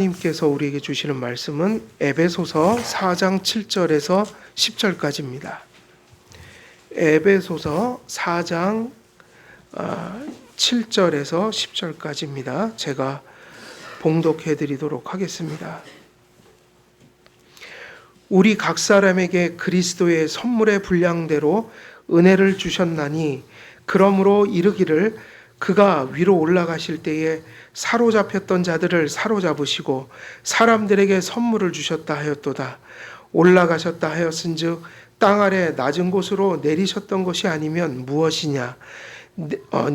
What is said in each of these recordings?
하나님께서 우리에게 주시는 말씀은 에베소서 4장 7절에서 10절까지입니다. 에베소서 4장 7절에서 10절까지입니다. 제가 봉독해 드리도록 하겠습니다. 우리 각 사람에게 그리스도의 선물의 분량대로 은혜를 주셨나니 그러므로 이르기를 그가 위로 올라가실 때에 사로잡혔던 자들을 사로잡으시고 사람들에게 선물을 주셨다 하였도다. 올라가셨다 하였은즉 땅 아래 낮은 곳으로 내리셨던 것이 아니면 무엇이냐.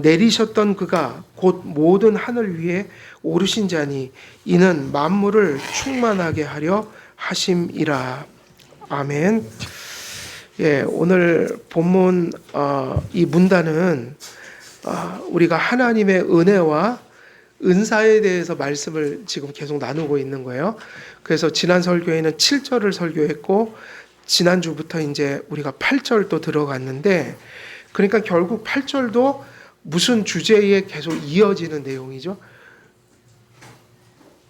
내리셨던 그가 곧 모든 하늘 위에 오르신 자니 이는 만물을 충만하게 하려 하심이라. 아멘. 오늘 본문 이 문단은 우리가 하나님의 은혜와 은사에 대해서 말씀을 지금 계속 나누고 있는 거예요. 그래서 지난 설교에는 7절을 설교했고 지난주부터 이제 우리가 8절도 들어갔는데, 그러니까 결국 8절도 무슨 주제에 계속 이어지는 내용이죠?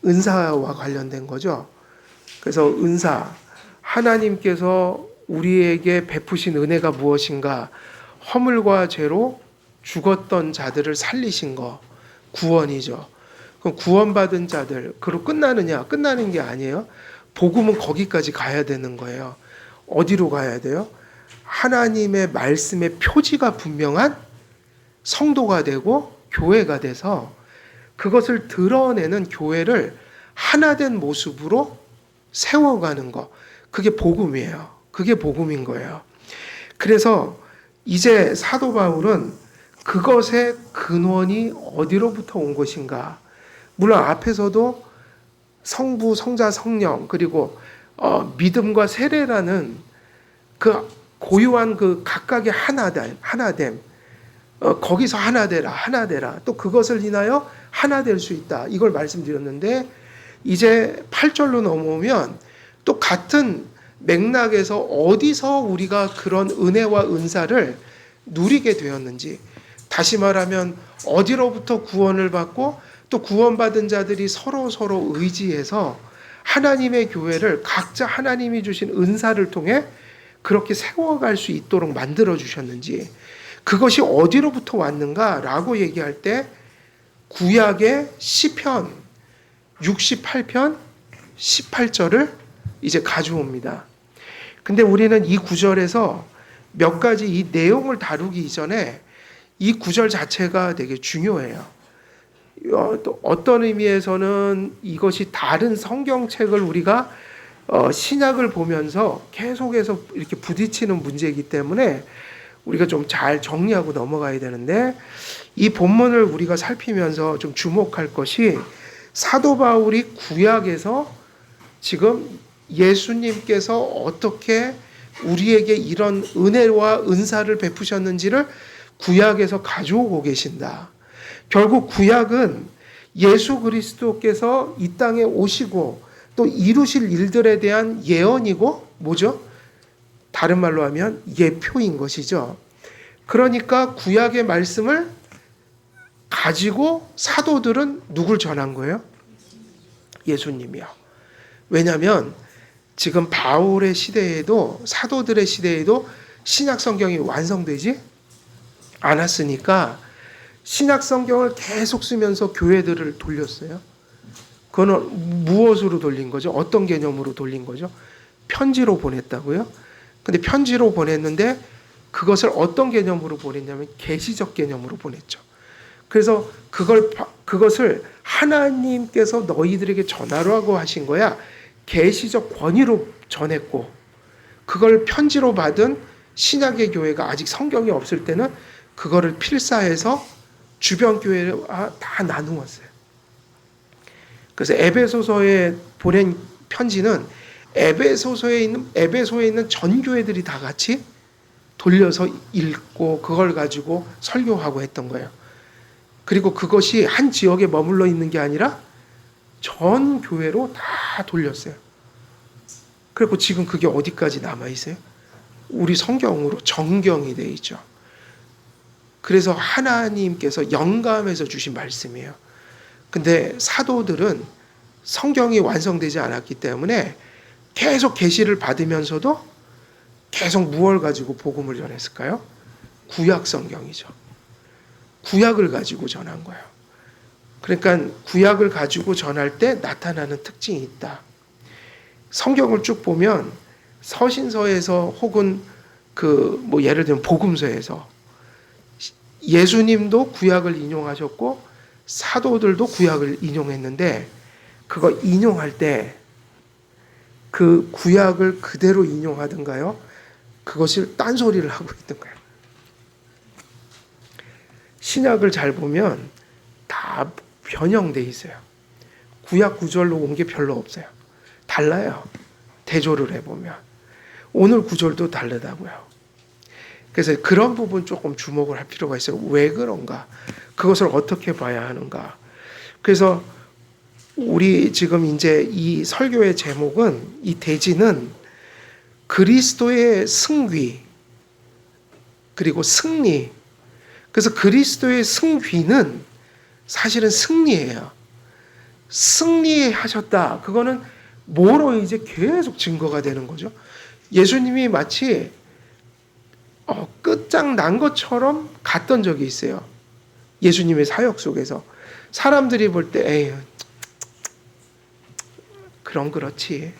은사와 관련된 거죠. 그래서 은사, 하나님께서 우리에게 베푸신 은혜가 무엇인가? 허물과 죄로 죽었던 자들을 살리신 거, 구원이죠. 그럼 구원받은 자들, 그로 끝나느냐? 끝나는 게 아니에요. 복음은 거기까지 가야 되는 거예요. 어디로 가야 돼요? 하나님의 말씀의 표지가 분명한 성도가 되고 교회가 돼서 그것을 드러내는 교회를 하나된 모습으로 세워가는 거, 그게 복음이에요. 그게 복음인 거예요. 그래서 이제 사도 바울은 그것의 근원이 어디로부터 온 것인가? 물론 앞에서도 성부, 성자, 성령, 그리고 믿음과 세례라는 그 고유한 그 각각의 하나됨, 거기서 하나 되라. 또 그것을 인하여 하나 될 수 있다. 이걸 말씀드렸는데 이제 8절로 넘어오면 또 같은 맥락에서 어디서 우리가 그런 은혜와 은사를 누리게 되었는지, 다시 말하면 어디로부터 구원을 받고 또 구원받은 자들이 서로 의지해서 하나님의 교회를 각자 하나님이 주신 은사를 통해 그렇게 세워갈 수 있도록 만들어 주셨는지, 그것이 어디로부터 왔는가라고 얘기할 때 구약의 시편 68편 18절을 이제 가져옵니다. 근데 우리는 이 구절에서 몇 가지 이 내용을 다루기 이전에 이 구절 자체가 되게 중요해요. 또 어떤 의미에서는 이것이 다른 성경책을 우리가 신약을 보면서 계속해서 이렇게 부딪히는 문제이기 때문에 우리가 좀 잘 정리하고 넘어가야 되는데, 이 본문을 우리가 살피면서 좀 주목할 것이 사도 바울이 구약에서 지금 예수님께서 어떻게 우리에게 이런 은혜와 은사를 베푸셨는지를 구약에서 가져오고 계신다. 결국 구약은 예수 그리스도께서 이 땅에 오시고 또 이루실 일들에 대한 예언이고 뭐죠? 다른 말로 하면 예표인 것이죠. 그러니까 구약의 말씀을 가지고 사도들은 누굴 전한 거예요? 예수님이요. 왜냐하면 지금 바울의 시대에도, 사도들의 시대에도 신약 성경이 완성되지 않았으니까 신약 성경을 계속 쓰면서 교회들을 돌렸어요. 그거는 무엇으로 돌린 거죠? 어떤 개념으로 돌린 거죠? 편지로 보냈다고요? 근데 편지로 보냈는데 그것을 어떤 개념으로 보냈냐면 계시적 개념으로 보냈죠. 그래서 그것을 하나님께서 너희들에게 전하라고 하신 거야. 계시적 권위로 전했고, 그걸 편지로 받은 신약의 교회가 아직 성경이 없을 때는 그거를 필사해서 주변 교회와 다 나누었어요. 그래서 에베소서에 보낸 편지는 에베소에 있는 전 교회들이 다 같이 돌려서 읽고 그걸 가지고 설교하고 했던 거예요. 그리고 그것이 한 지역에 머물러 있는 게 아니라 전 교회로 다 돌렸어요. 그리고 지금 그게 어디까지 남아 있어요? 우리 성경으로 정경이 되어 있죠. 그래서 하나님께서 영감해서 주신 말씀이에요. 근데 사도들은 성경이 완성되지 않았기 때문에 계속 계시를 받으면서도 계속 무엇을 가지고 복음을 전했을까요? 구약 성경이죠. 구약을 가지고 전한 거예요. 그러니까 구약을 가지고 전할 때 나타나는 특징이 있다. 성경을 쭉 보면 서신서에서 혹은 예를 들면 복음서에서 예수님도 구약을 인용하셨고 사도들도 구약을 인용했는데 그거 인용할 때 그 구약을 그대로 인용하든가요? 그것을 딴소리를 하고 있던가요? 신약을 잘 보면 다 변형돼 있어요. 구약 구절로 온 게 별로 없어요. 달라요. 대조를 해보면. 오늘 구절도 다르다고요. 그래서 그런 부분 조금 주목을 할 필요가 있어요. 왜 그런가? 그것을 어떻게 봐야 하는가? 그래서 우리 지금 이제 이 설교의 제목은, 이 대지는 그리스도의 승귀 그리고 승리. 그래서 그리스도의 승귀는 사실은 승리예요. 승리하셨다. 그거는 뭐로 이제 계속 증거가 되는 거죠. 예수님이 마치 끝장난 것처럼 갔던 적이 있어요. 예수님의 사역 속에서. 사람들이 볼 때 에휴, 그럼 그렇지.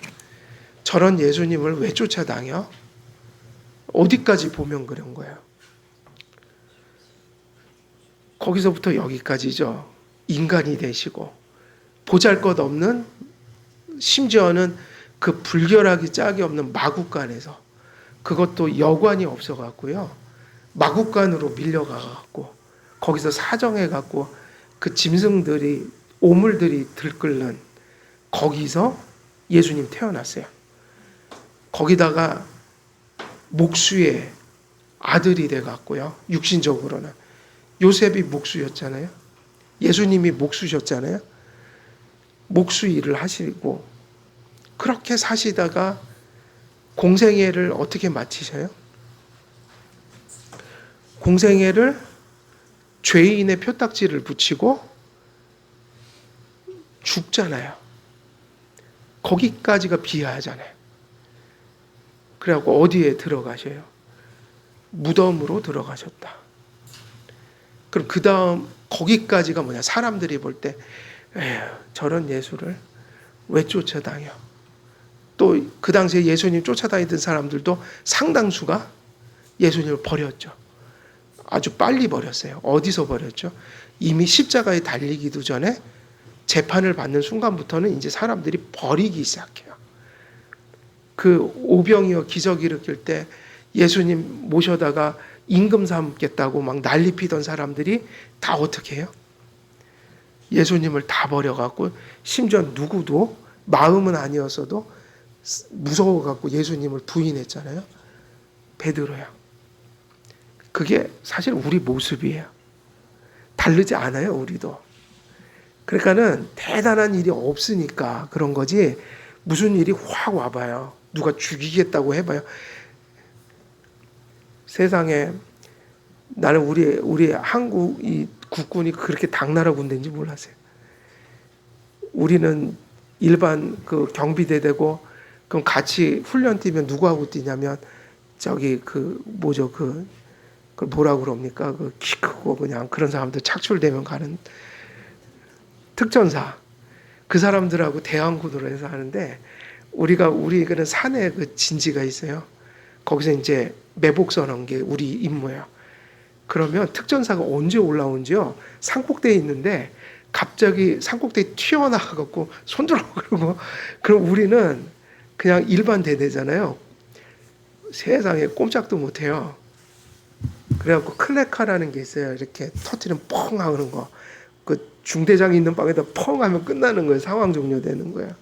저런 예수님을 왜 쫓아다녀? 어디까지 보면 그런 거예요. 거기서부터 여기까지죠. 인간이 되시고 보잘것없는, 심지어는 그 불결하기 짝이 없는 마국간에서, 그것도 여관이 없어갖고요, 마국간으로 밀려가갖고 거기서 사정해갖고 그 짐승들이, 오물들이 들끓는 거기서 예수님 태어났어요. 거기다가 목수의 아들이 돼갖고요, 육신적으로는 요셉이 목수였잖아요. 예수님이 목수셨잖아요. 목수 일을 하시고 그렇게 사시다가 공생애를 어떻게 마치셔요? 공생애를 죄인의 표딱지를 붙이고 죽잖아요. 거기까지가 비하하잖아요. 그래갖고 어디에 들어가셔요? 무덤으로 들어가셨다. 그럼 그 다음 거기까지가 뭐냐? 사람들이 볼 때 저런 예수를 왜 쫓아다녀? 또 그 당시에 예수님 쫓아다니던 사람들도 상당수가 예수님을 버렸죠. 아주 빨리 버렸어요. 어디서 버렸죠? 이미 십자가에 달리기도 전에 재판을 받는 순간부터는 이제 사람들이 버리기 시작해요. 그 오병이어 기적 일으킬 때 예수님 모셔다가 임금 삼겠다고 막 난리 피던 사람들이 다 어떻게 해요? 예수님을 다 버려갖고, 심지어 누구도 마음은 아니었어도 무서워갖고 예수님을 부인했잖아요. 베드로야. 그게 사실 우리 모습이에요. 다르지 않아요, 우리도. 그러니까는 대단한 일이 없으니까 그런 거지, 무슨 일이 확 와봐요. 누가 죽이겠다고 해봐요. 세상에, 나는 우리 한국 이 국군이 그렇게 당나라 군대인지 몰랐어요. 우리는 일반 그 경비대 되고, 그럼 같이 훈련 뛰면 누구하고 뛰냐면 저기 그걸 뭐라고 그럽니까? 그 키 크고 그냥 그런 사람들 착출되면 가는 특전사. 그 사람들하고 대항군으로 해서 하는데, 우리는 산에 그 진지가 있어요. 거기서 이제 매복 서는 게 우리 임무예요. 그러면 특전사가 언제 올라온지요, 산꼭대에 있는데 갑자기 산꼭대에 튀어나와갖고 손들어 그러고, 그럼 우리는 그냥 일반 대대잖아요. 세상에 꼼짝도 못해요. 그래갖고 클레카라는 게 있어요. 이렇게 터트리면 펑 하는 거. 그 중대장이 있는 방에다 펑 하면 끝나는 거예요. 상황 종료되는 거예요.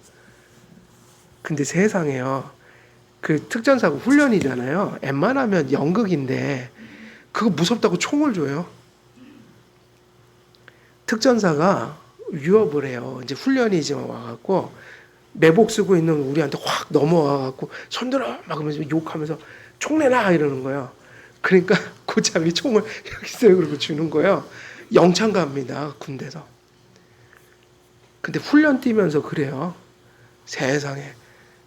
근데 세상에요, 그 특전사가 훈련이잖아요. 웬만하면 연극인데 그거 무섭다고 총을 줘요. 특전사가 위협을 해요. 이제 훈련이지만 와갖고 매복 쓰고 있는 우리한테 확 넘어와갖고 손들어 막 그러면서 욕하면서 총 내놔 이러는 거예요. 그러니까 고참이 총을 여기 있어요 그러고 주는 거예요. 영창 갑니다, 군대에서. 근데 훈련 뛰면서 그래요. 세상에.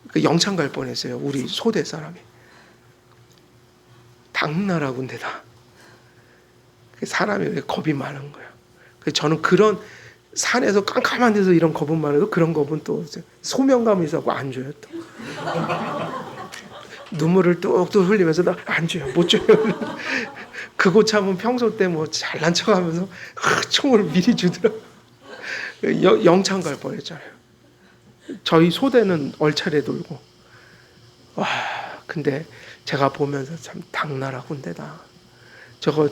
그 영창 갈 뻔했어요. 우리 소대 사람이. 당나라 군대다. 사람이 겁이 많은 거예요. 저는 그런 산에서 깜깜한 데서 이런 겁은 많아도 그런 겁은 또 소명감이 있어서 안 줘요. 또. 눈물을 뚝뚝 흘리면서 나 안 줘요. 못 줘요. 그거 참은 평소 때 뭐 잘난 척하면서 총을 미리 주더라고요. 영창 갈 뻔했잖아요. 저희 소대는 얼차례 돌고. 와, 근데 제가 보면서 참 당나라 군대다. 저거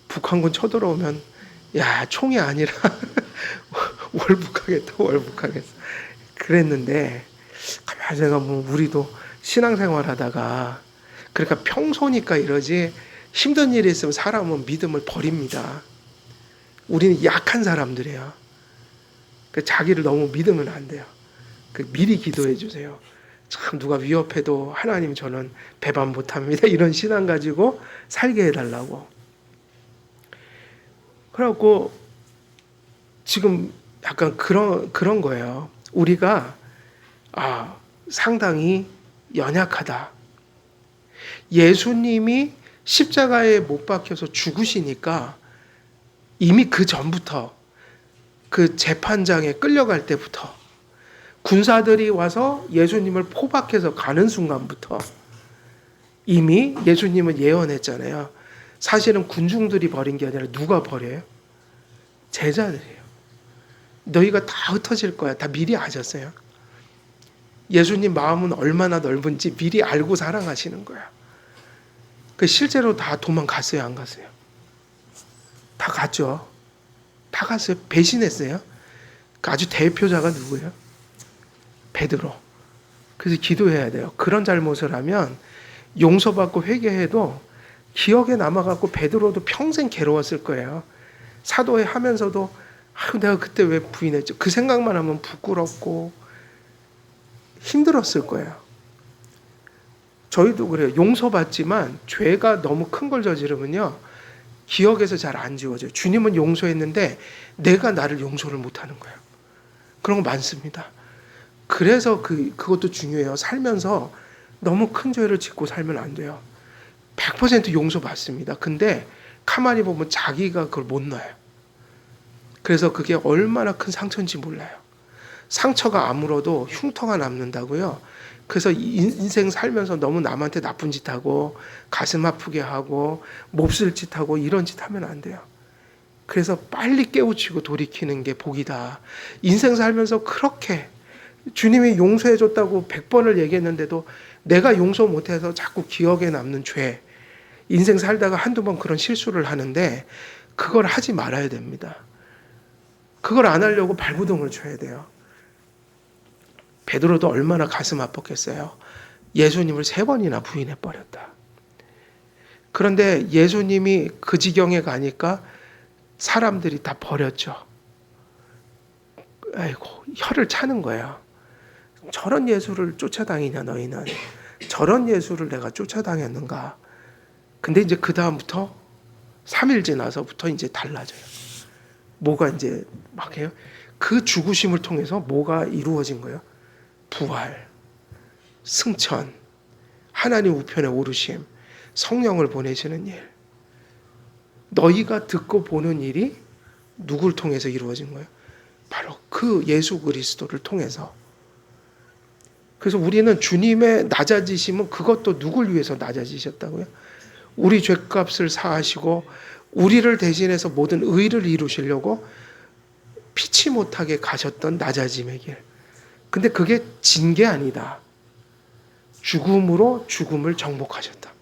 북한군 쳐들어오면 야, 총이 아니라 월북하겠다, 월북하겠어. 그랬는데 가만히 생각해보면 우리도 신앙생활 하다가 그러니까 평소니까 이러지 힘든 일이 있으면 사람은 믿음을 버립니다. 우리는 약한 사람들이에요. 자기를 너무 믿으면 안 돼요. 미리 기도해 주세요. 참 누가 위협해도 하나님 저는 배반 못합니다. 이런 신앙 가지고 살게 해달라고. 그래갖고 지금 약간 그런 거예요. 우리가 상당히 연약하다. 예수님이 십자가에 못 박혀서 죽으시니까 이미 그 전부터 그 재판장에 끌려갈 때부터 군사들이 와서 예수님을 포박해서 가는 순간부터 이미 예수님은 예언했잖아요. 사실은 군중들이 버린 게 아니라 누가 버려요? 제자들이에요. 너희가 다 흩어질 거야. 다 미리 아셨어요. 예수님 마음은 얼마나 넓은지 미리 알고 사랑하시는 거야. 실제로 다 도망갔어요, 안 갔어요? 다 갔죠. 다 갔어요. 배신했어요. 아주 대표자가 누구예요? 베드로. 그래서 기도해야 돼요. 그런 잘못을 하면 용서받고 회개해도 기억에 남아갖고 베드로도 평생 괴로웠을 거예요. 사도회 하면서도 내가 그때 왜 부인했죠? 그 생각만 하면 부끄럽고 힘들었을 거예요. 저희도 그래요. 용서받지만 죄가 너무 큰 걸 저지르면요. 기억에서 잘 안 지워져요. 주님은 용서했는데 내가 나를 용서를 못하는 거예요. 그런 거 많습니다. 그래서 그것도 중요해요. 살면서 너무 큰 죄를 짓고 살면 안 돼요. 100% 용서받습니다. 근데 가만히 보면 자기가 그걸 못 놔요. 그래서 그게 얼마나 큰 상처인지 몰라요. 상처가 아물어도 흉터가 남는다고요. 그래서 인생 살면서 너무 남한테 나쁜 짓 하고 가슴 아프게 하고 몹쓸 짓 하고 이런 짓 하면 안 돼요. 그래서 빨리 깨우치고 돌이키는 게 복이다. 인생 살면서 그렇게 주님이 용서해 줬다고 100번을 얘기했는데도 내가 용서 못해서 자꾸 기억에 남는 죄, 인생 살다가 한두 번 그런 실수를 하는데 그걸 하지 말아야 됩니다. 그걸 안 하려고 발부동을 쳐야 돼요. 베드로도 얼마나 가슴 아팠겠어요. 예수님을 3번이나 부인해버렸다. 그런데 예수님이 그 지경에 가니까 사람들이 다 버렸죠. 아이고, 혀를 차는 거예요. 저런 예수를 쫓아다니냐 너희는. 저런 예수를 내가 쫓아다녔는가. 근데 이제 그 다음부터 3일 지나서부터 이제 달라져요. 뭐가 이제 막 해요. 그 죽으심을 통해서 뭐가 이루어진 거예요? 부활, 승천, 하나님 우편에 오르심, 성령을 보내시는 일. 너희가 듣고 보는 일이 누굴 통해서 이루어진 거예요? 바로 그 예수 그리스도를 통해서. 그래서 우리는 주님의 낮아지심은 그것도 누굴 위해서 낮아지셨다고요? 우리 죄값을 사하시고 우리를 대신해서 모든 의를 이루시려고 피치 못하게 가셨던 낮아짐의 길. 근데 그게 진 게 아니다. 죽음으로 죽음을 정복하셨다.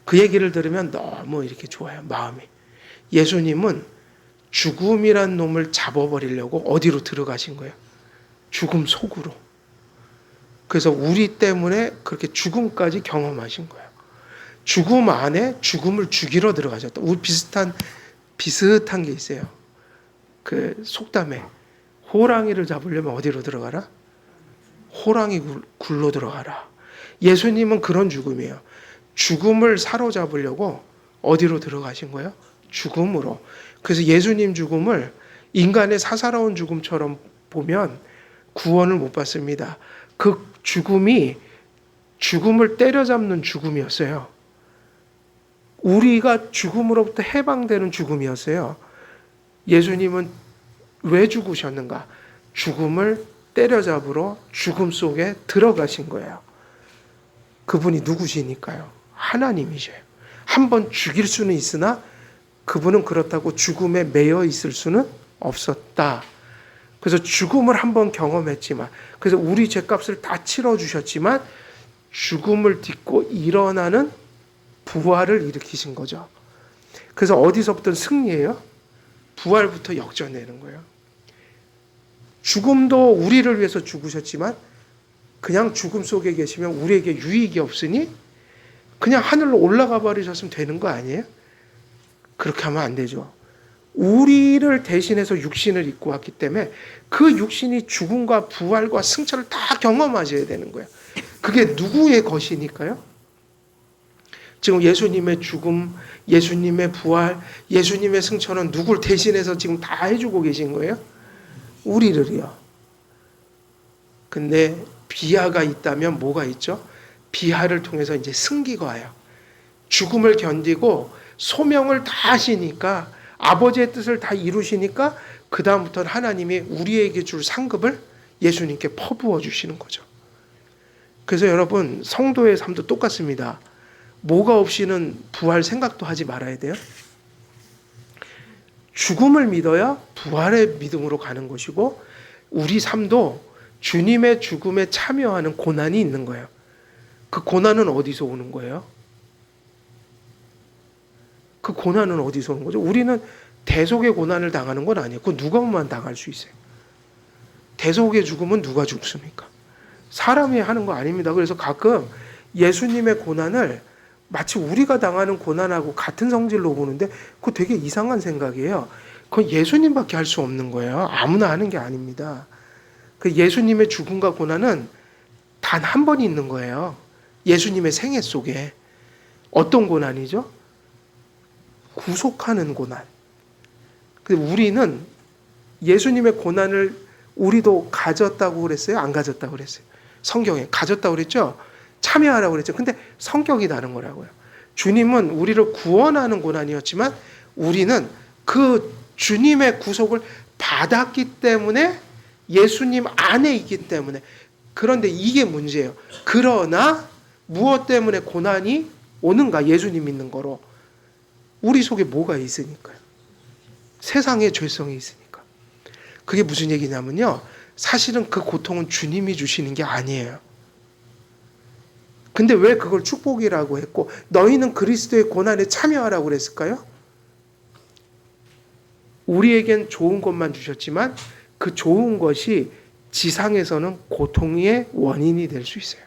그 얘기를 들으면 너무 이렇게 좋아요, 마음이. 예수님은 죽음이란 놈을 잡아버리려고 어디로 들어가신 거예요? 죽음 속으로. 그래서 우리 때문에 그렇게 죽음까지 경험하신 거예요. 죽음 안에 죽음을 죽이러 들어가셨다. 우리 비슷한 게 있어요. 그 속담에 호랑이를 잡으려면 어디로 들어가라? 호랑이 굴로 들어가라. 예수님은 그런 죽음이에요. 죽음을 사로잡으려고 어디로 들어가신 거예요? 죽음으로. 그래서 예수님 죽음을 인간의 사사로운 죽음처럼 보면 구원을 못 받습니다. 그 죽음이 죽음을 때려잡는 죽음이었어요. 우리가 죽음으로부터 해방되는 죽음이었어요. 예수님은 왜 죽으셨는가? 죽음을 때려잡으러 죽음 속에 들어가신 거예요. 그분이 누구시니까요? 하나님이셔요. 한번 죽일 수는 있으나 그분은 그렇다고 죽음에 매여 있을 수는 없었다. 그래서 죽음을 한번 경험했지만, 그래서 우리 죄값을 다 치러주셨지만 죽음을 딛고 일어나는 부활을 일으키신 거죠. 그래서 어디서부터 승리해요? 부활부터 역전되는 거예요. 죽음도 우리를 위해서 죽으셨지만 그냥 죽음 속에 계시면 우리에게 유익이 없으니 그냥 하늘로 올라가 버리셨으면 되는 거 아니에요? 그렇게 하면 안 되죠. 우리를 대신해서 육신을 입고 왔기 때문에 그 육신이 죽음과 부활과 승천을 다 경험하셔야 되는 거예요. 그게 누구의 것이니까요? 지금 예수님의 죽음, 예수님의 부활, 예수님의 승천은 누굴 대신해서 지금 다 해주고 계신 거예요? 우리를요. 근데 비하가 있다면 뭐가 있죠? 비하를 통해서 이제 승기가 와요. 죽음을 견디고 소명을 다 하시니까, 아버지의 뜻을 다 이루시니까 그 다음부터는 하나님이 우리에게 줄 상급을 예수님께 퍼부어 주시는 거죠. 그래서 여러분, 성도의 삶도 똑같습니다. 뭐가 없이는 부활 생각도 하지 말아야 돼요. 죽음을 믿어야 부활의 믿음으로 가는 것이고, 우리 삶도 주님의 죽음에 참여하는 고난이 있는 거예요. 그 고난은 어디서 오는 거예요? 그 고난은 어디서 오는 거죠? 우리는 대속의 고난을 당하는 건 아니에요. 그건 누가만 당할 수 있어요. 대속의 죽음은 누가 죽습니까? 사람이 하는 거 아닙니다. 그래서 가끔 예수님의 고난을 마치 우리가 당하는 고난하고 같은 성질로 보는데 그거 되게 이상한 생각이에요. 그건 예수님밖에 할 수 없는 거예요. 아무나 하는 게 아닙니다. 그 예수님의 죽음과 고난은 단 한 번 있는 거예요. 예수님의 생애 속에. 어떤 고난이죠? 구속하는 고난. 근데 우리는 예수님의 고난을 우리도 가졌다고 그랬어요? 안 가졌다고 그랬어요? 성경에 가졌다고 그랬죠? 참여하라고 그랬죠? 근데 성격이 다른 거라고요. 주님은 우리를 구원하는 고난이었지만 우리는 그 주님의 구속을 받았기 때문에 예수님 안에 있기 때문에. 그런데 이게 문제예요. 그러나 무엇 때문에 고난이 오는가? 예수님 믿는 거로. 우리 속에 뭐가 있으니까요. 세상의 죄성이 있으니까. 그게 무슨 얘기냐면요. 사실은 그 고통은 주님이 주시는 게 아니에요. 근데 왜 그걸 축복이라고 했고 너희는 그리스도의 고난에 참여하라고 그랬을까요? 우리에겐 좋은 것만 주셨지만 그 좋은 것이 지상에서는 고통의 원인이 될 수 있어요.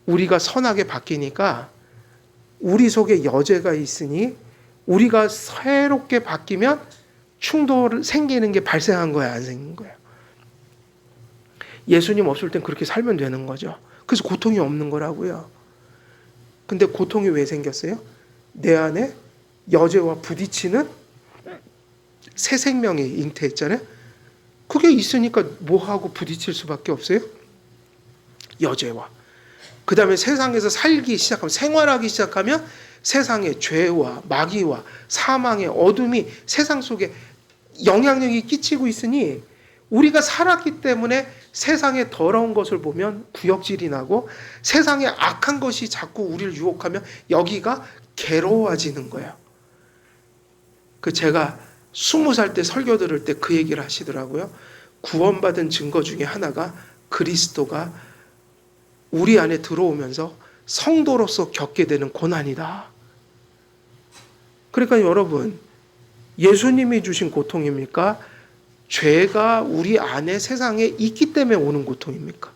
우리가 선하게 바뀌니까 우리 속에 여죄가 있으니 우리가 새롭게 바뀌면 충돌 생기는 게 발생한 거야, 안 생긴 거야? 예수님 없을 땐 그렇게 살면 되는 거죠. 그래서 고통이 없는 거라고요. 근데 고통이 왜 생겼어요? 내 안에 여죄와 부딪히는 새 생명이 잉태했잖아요. 그게 있으니까 뭐하고 부딪힐 수밖에 없어요? 여죄와. 그 다음에 세상에서 살기 시작하면, 생활하기 시작하면 세상의 죄와 마귀와 사망의 어둠이 세상 속에 영향력이 끼치고 있으니 우리가 살았기 때문에 세상의 더러운 것을 보면 구역질이 나고 세상의 악한 것이 자꾸 우리를 유혹하면 여기가 괴로워지는 거예요. 제가 20살 때 설교 들을 때 그 얘기를 하시더라고요. 구원받은 증거 중에 하나가 그리스도가 우리 안에 들어오면서 성도로서 겪게 되는 고난이다. 그러니까 여러분, 예수님이 주신 고통입니까? 죄가 우리 안에 세상에 있기 때문에 오는 고통입니까?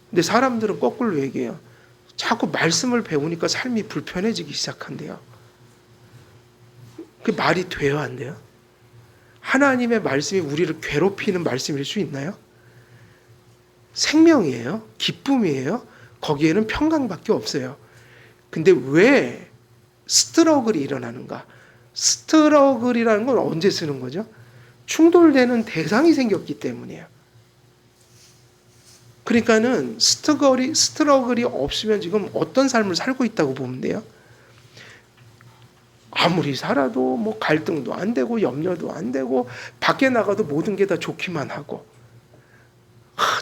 근데 사람들은 거꾸로 얘기해요. 자꾸 말씀을 배우니까 삶이 불편해지기 시작한대요. 그게 말이 돼요, 안 돼요? 하나님의 말씀이 우리를 괴롭히는 말씀일 수 있나요? 생명이에요. 기쁨이에요. 거기에는 평강밖에 없어요. 근데 왜 스트러글이 일어나는가? 스트러글이라는 건 언제 쓰는 거죠? 충돌되는 대상이 생겼기 때문이에요. 그러니까는 스트러글이 없으면 지금 어떤 삶을 살고 있다고 보면 돼요. 아무리 살아도 뭐 갈등도 안 되고 염려도 안 되고 밖에 나가도 모든 게 다 좋기만 하고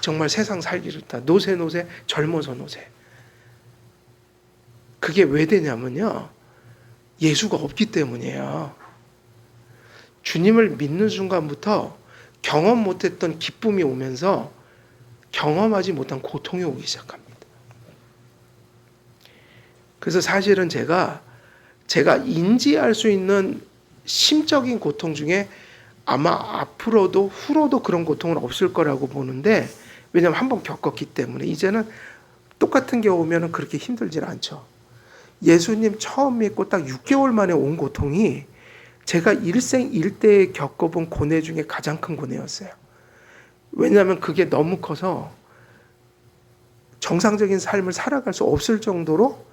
정말 세상 살기 좋다. 노세 젊어서 노세. 그게 왜 되냐면요. 예수가 없기 때문이에요. 주님을 믿는 순간부터 경험 못했던 기쁨이 오면서 경험하지 못한 고통이 오기 시작합니다. 그래서 사실은 제가 인지할 수 있는 심적인 고통 중에 아마 앞으로도 후로도 그런 고통은 없을 거라고 보는데, 왜냐하면 한번 겪었기 때문에 이제는 똑같은 게 오면 그렇게 힘들질 않죠. 예수님 처음 믿고 딱 6개월 만에 온 고통이 제가 일생 일대에 겪어본 고뇌 중에 가장 큰 고뇌였어요. 왜냐하면 그게 너무 커서 정상적인 삶을 살아갈 수 없을 정도로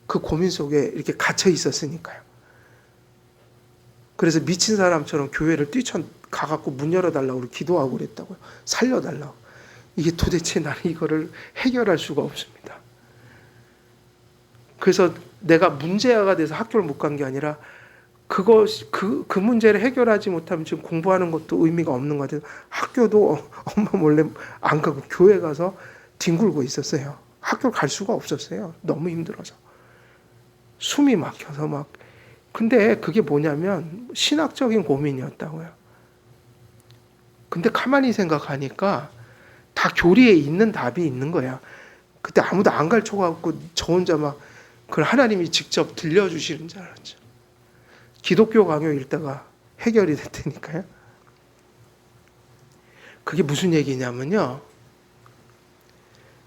그 고민 속에 이렇게 갇혀 있었으니까요. 그래서 미친 사람처럼 교회를 뛰쳐가갖고 문 열어달라고 기도하고 그랬다고요. 살려달라고. 이게 도대체 나는 이거를 해결할 수가 없습니다. 그래서 내가 문제아가 돼서 학교를 못 간 게 아니라 그 문제를 해결하지 못하면 지금 공부하는 것도 의미가 없는 것 같아서 학교도 엄마 몰래 안 가고 교회 가서 뒹굴고 있었어요. 학교를 갈 수가 없었어요. 너무 힘들어서. 숨이 막혀서 막. 근데 그게 뭐냐면 신학적인 고민이었다고요. 근데 가만히 생각하니까 다 교리에 있는 답이 있는 거야. 그때 아무도 안 가르쳐갖고 저 혼자 막 그걸 하나님이 직접 들려주시는 줄 알았죠. 기독교 강요 읽다가 해결이 됐다니까요. 그게 무슨 얘기냐면요.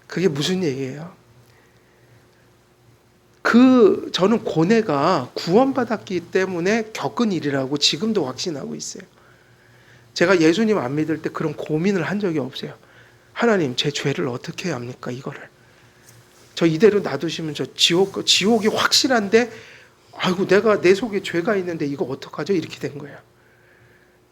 그게 무슨 얘기예요? 저는 고뇌가 구원받았기 때문에 겪은 일이라고 지금도 확신하고 있어요. 제가 예수님 안 믿을 때 그런 고민을 한 적이 없어요. 하나님, 제 죄를 어떻게 해야 합니까? 이거를. 저 이대로 놔두시면 저 지옥이 확실한데, 아이고, 내가 내 속에 죄가 있는데 이거 어떡하죠? 이렇게 된 거예요.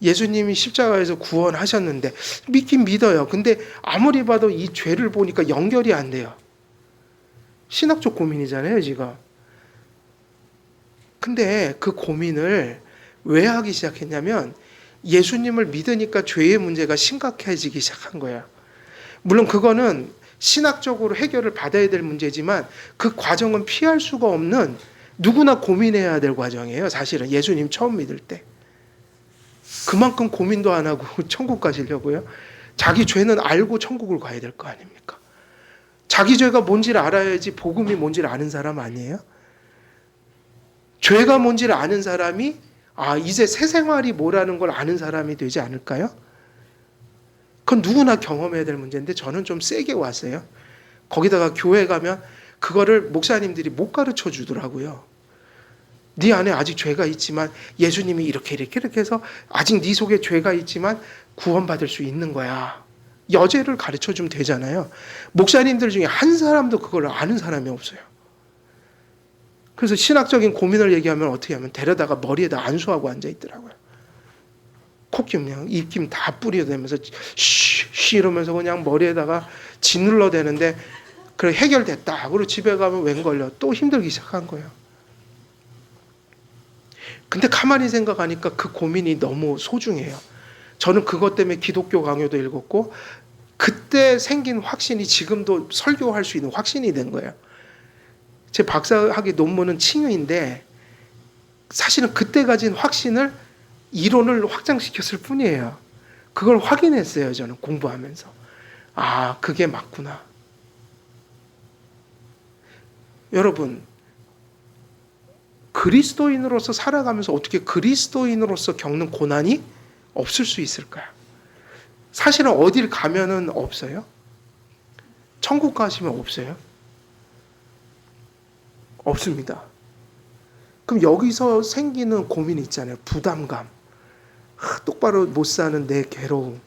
예수님이 십자가에서 구원하셨는데, 믿긴 믿어요. 근데 아무리 봐도 이 죄를 보니까 연결이 안 돼요. 신학적 고민이잖아요, 지금. 근데 그 고민을 왜 하기 시작했냐면, 예수님을 믿으니까 죄의 문제가 심각해지기 시작한 거예요. 물론 그거는 신학적으로 해결을 받아야 될 문제지만 그 과정은 피할 수가 없는, 누구나 고민해야 될 과정이에요. 사실은 예수님 처음 믿을 때. 그만큼 고민도 안 하고 천국 가시려고요. 자기 죄는 알고 천국을 가야 될 거 아닙니까? 자기 죄가 뭔지를 알아야지 복음이 뭔지를 아는 사람 아니에요? 죄가 뭔지를 아는 사람이 이제 새 생활이 뭐라는 걸 아는 사람이 되지 않을까요? 그건 누구나 경험해야 될 문제인데 저는 좀 세게 왔어요. 거기다가 교회 가면 그거를 목사님들이 못 가르쳐 주더라고요. 네 안에 아직 죄가 있지만 예수님이 이렇게 해서 아직 네 속에 죄가 있지만 구원받을 수 있는 거야. 여죄를 가르쳐 주면 되잖아요. 목사님들 중에 한 사람도 그걸 아는 사람이 없어요. 그래서 신학적인 고민을 얘기하면 어떻게 하면 데려다가 머리에다 안수하고 앉아있더라고요. 콧김, 입김 다 뿌려대면서 쉬 이러면서 그냥 머리에다가 짓눌러대는데 그래 해결됐다. 그리고 집에 가면 웬 걸려. 또 힘들기 시작한 거예요. 근데 가만히 생각하니까 그 고민이 너무 소중해요. 저는 그것 때문에 기독교 강요도 읽었고 그때 생긴 확신이 지금도 설교할 수 있는 확신이 된 거예요. 제 박사학위 논문은 칭의인데 사실은 그때 가진 확신을 이론을 확장시켰을 뿐이에요. 그걸 확인했어요. 저는 공부하면서. 그게 맞구나. 여러분, 그리스도인으로서 살아가면서 어떻게 그리스도인으로서 겪는 고난이 없을 수 있을까요? 사실은 어딜 가면은 없어요? 천국 가시면 없어요? 없습니다. 그럼 여기서 생기는 고민이 있잖아요. 부담감. 똑바로 못 사는 내 괴로움.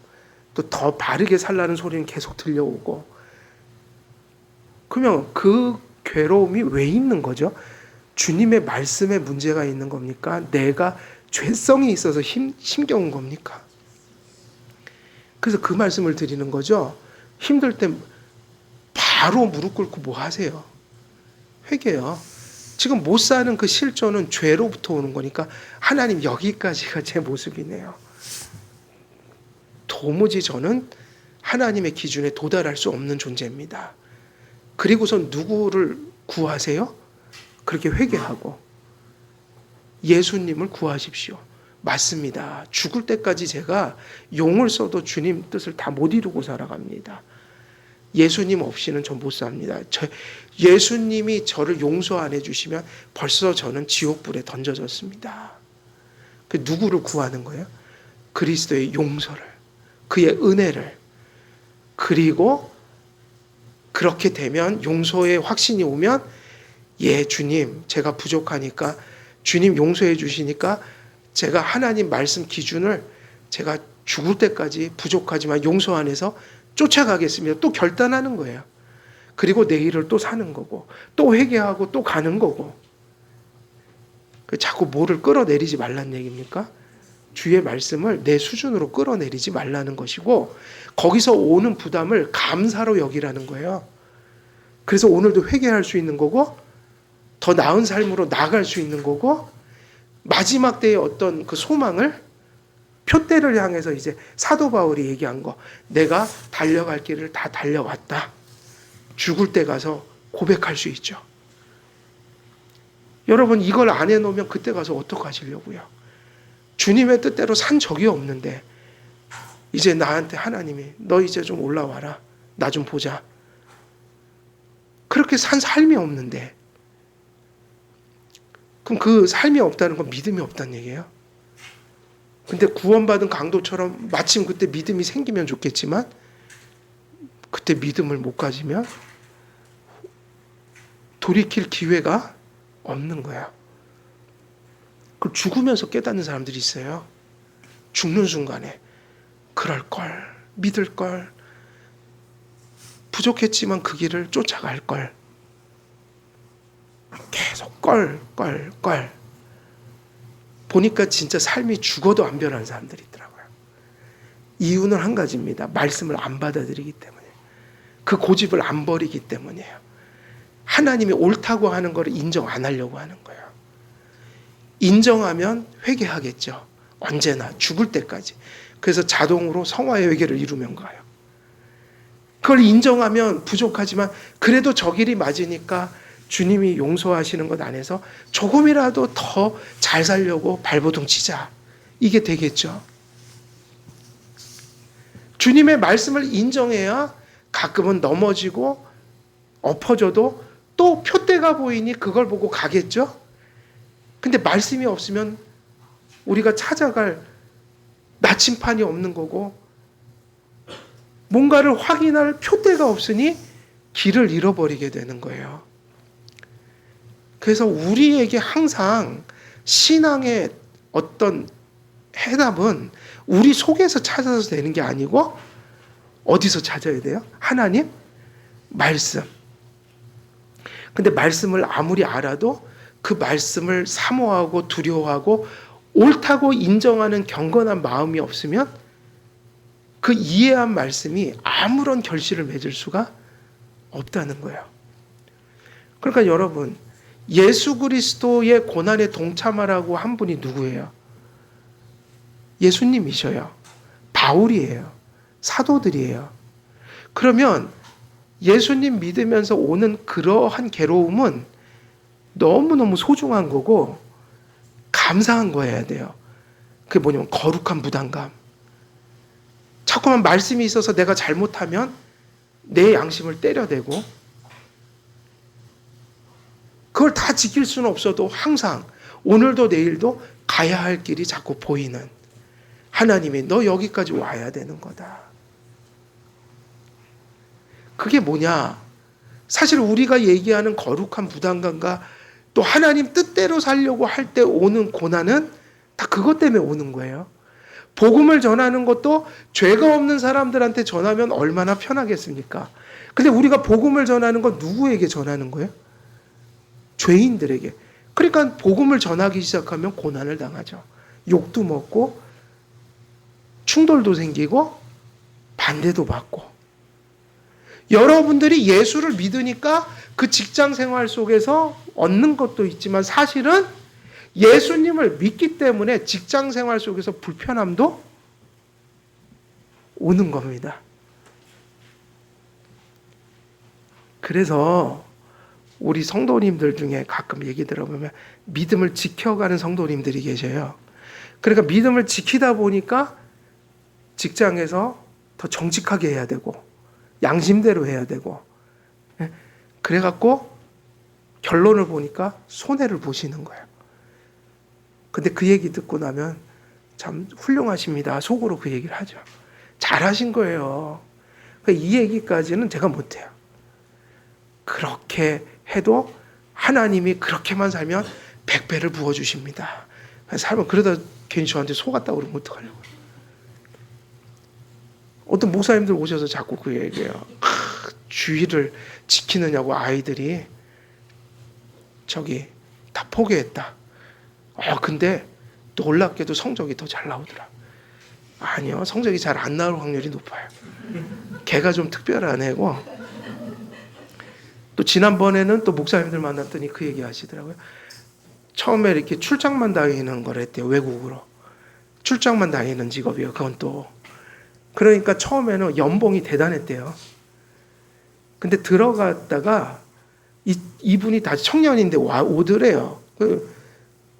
또 더 바르게 살라는 소리는 계속 들려오고. 그러면 그 괴로움이 왜 있는 거죠? 주님의 말씀에 문제가 있는 겁니까? 내가 죄성이 있어서 힘겨운 겁니까? 그래서 그 말씀을 드리는 거죠. 힘들 때 바로 무릎 꿇고 뭐 하세요? 회개요. 지금 못 사는 그 실존은 죄로부터 오는 거니까 하나님 여기까지가 제 모습이네요. 도무지 저는 하나님의 기준에 도달할 수 없는 존재입니다. 그리고선 누구를 구하세요? 그렇게 회개하고 예수님을 구하십시오. 맞습니다. 죽을 때까지 제가 용을 써도 주님 뜻을 다 못 이루고 살아갑니다. 예수님 없이는 전 못 삽니다. 예수님이 저를 용서 안 해주시면 벌써 저는 지옥불에 던져졌습니다. 그 누구를 구하는 거예요? 그리스도의 용서를, 그의 은혜를. 그리고 그렇게 되면 용서의 확신이 오면 예 주님 제가 부족하니까 주님 용서해 주시니까 제가 하나님 말씀 기준을 제가 죽을 때까지 부족하지만 용서 안에서 쫓아가겠습니다. 또 결단하는 거예요. 그리고 내일을 또 사는 거고 또 회개하고 또 가는 거고. 자꾸 뭐를 끌어내리지 말란 얘기입니까? 주의 말씀을 내 수준으로 끌어내리지 말라는 것이고 거기서 오는 부담을 감사로 여기라는 거예요. 그래서 오늘도 회개할 수 있는 거고 더 나은 삶으로 나아갈 수 있는 거고 마지막 때의 어떤 그 소망을 표대를 향해서 이제 사도 바울이 얘기한 거 내가 달려갈 길을 다 달려왔다. 죽을 때 가서 고백할 수 있죠. 여러분 이걸 안 해놓으면 그때 가서 어떡하시려고요? 주님의 뜻대로 산 적이 없는데 이제 나한테 하나님이 너 이제 좀 올라와라. 나 좀 보자. 그렇게 산 삶이 없는데 그럼 그 삶이 없다는 건 믿음이 없다는 얘기예요. 근데 구원받은 강도처럼 마침 그때 믿음이 생기면 좋겠지만 그때 믿음을 못 가지면 돌이킬 기회가 없는 거야. 그걸 죽으면서 깨닫는 사람들이 있어요. 죽는 순간에 그럴걸, 믿을걸, 부족했지만 그 길을 쫓아갈걸. 계속 껄. 보니까 진짜 삶이 죽어도 안 변하는 사람들이 있더라고요. 이유는 한 가지입니다. 말씀을 안 받아들이기 때문에. 그 고집을 안 버리기 때문이에요. 하나님이 옳다고 하는 걸 인정 안 하려고 하는 거예요. 인정하면 회개하겠죠. 언제나 죽을 때까지. 그래서 자동으로 성화의 회개를 이루면 가요. 그걸 인정하면 부족하지만 그래도 저 길이 맞으니까 주님이 용서하시는 것 안에서 조금이라도 더 잘 살려고 발버둥 치자. 이게 되겠죠. 주님의 말씀을 인정해야 가끔은 넘어지고 엎어져도 또 표대가 보이니 그걸 보고 가겠죠. 근데 말씀이 없으면 우리가 찾아갈 나침판이 없는 거고 뭔가를 확인할 표대가 없으니 길을 잃어버리게 되는 거예요. 그래서 우리에게 항상 신앙의 어떤 해답은 우리 속에서 찾아서 되는 게 아니고 어디서 찾아야 돼요? 하나님? 말씀. 근데 말씀을 아무리 알아도 그 말씀을 사모하고 두려워하고 옳다고 인정하는 경건한 마음이 없으면 그 이해한 말씀이 아무런 결실을 맺을 수가 없다는 거예요. 그러니까 여러분 예수 그리스도의 고난에 동참하라고 한 분이 누구예요? 예수님이셔요. 바울이에요. 사도들이에요. 그러면 예수님 믿으면서 오는 그러한 괴로움은 너무너무 소중한 거고 감사한 거여야 돼요. 그게 뭐냐면 거룩한 부담감. 자꾸만 말씀이 있어서 내가 잘못하면 내 양심을 때려대고 그걸 다 지킬 수는 없어도 항상 오늘도 내일도 가야 할 길이 자꾸 보이는 하나님이 너 여기까지 와야 되는 거다. 그게 뭐냐? 사실 우리가 얘기하는 거룩한 부담감과 또 하나님 뜻대로 살려고 할 때 오는 고난은 다 그것 때문에 오는 거예요. 복음을 전하는 것도 죄가 없는 사람들한테 전하면 얼마나 편하겠습니까? 근데 우리가 복음을 전하는 건 누구에게 전하는 거예요? 죄인들에게. 그러니까 복음을 전하기 시작하면 고난을 당하죠. 욕도 먹고 충돌도 생기고 반대도 받고. 여러분들이 예수를 믿으니까 그 직장 생활 속에서 얻는 것도 있지만 사실은 예수님을 믿기 때문에 직장 생활 속에서 불편함도 오는 겁니다. 그래서 우리 성도님들 중에 가끔 얘기 들어보면 믿음을 지켜가는 성도님들이 계셔요. 그러니까 믿음을 지키다 보니까 직장에서 더 정직하게 해야 되고 양심대로 해야 되고, 그래갖고 결론을 보니까 손해를 보시는 거예요. 근데 그 얘기 듣고 나면 참 훌륭하십니다. 속으로 그 얘기를 하죠. 잘하신 거예요. 이 얘기까지는 제가 못해요. 그렇게 해도 하나님이 그렇게만 살면 100배를 부어주십니다. 살면 그러다 괜히 저한테 속았다고 그러면 어떡하려고요. 어떤 목사님들 오셔서 자꾸 그 얘기해요. 주의를 지키느냐고 아이들이 저기 다 포기했다. 근데 놀랍게도 성적이 더 잘 나오더라. 아니요, 성적이 잘 안 나올 확률이 높아요. 걔가 좀 특별한 애고. 또 지난번에는 또 목사님들 만났더니 그 얘기 하시더라고요. 처음에 이렇게 출장만 다니는 거랬대요. 외국으로 출장만 다니는 직업이에요. 그건 또 그러니까 처음에는 연봉이 대단했대요. 근데 들어갔다가 이분이 다 청년인데 오더래요.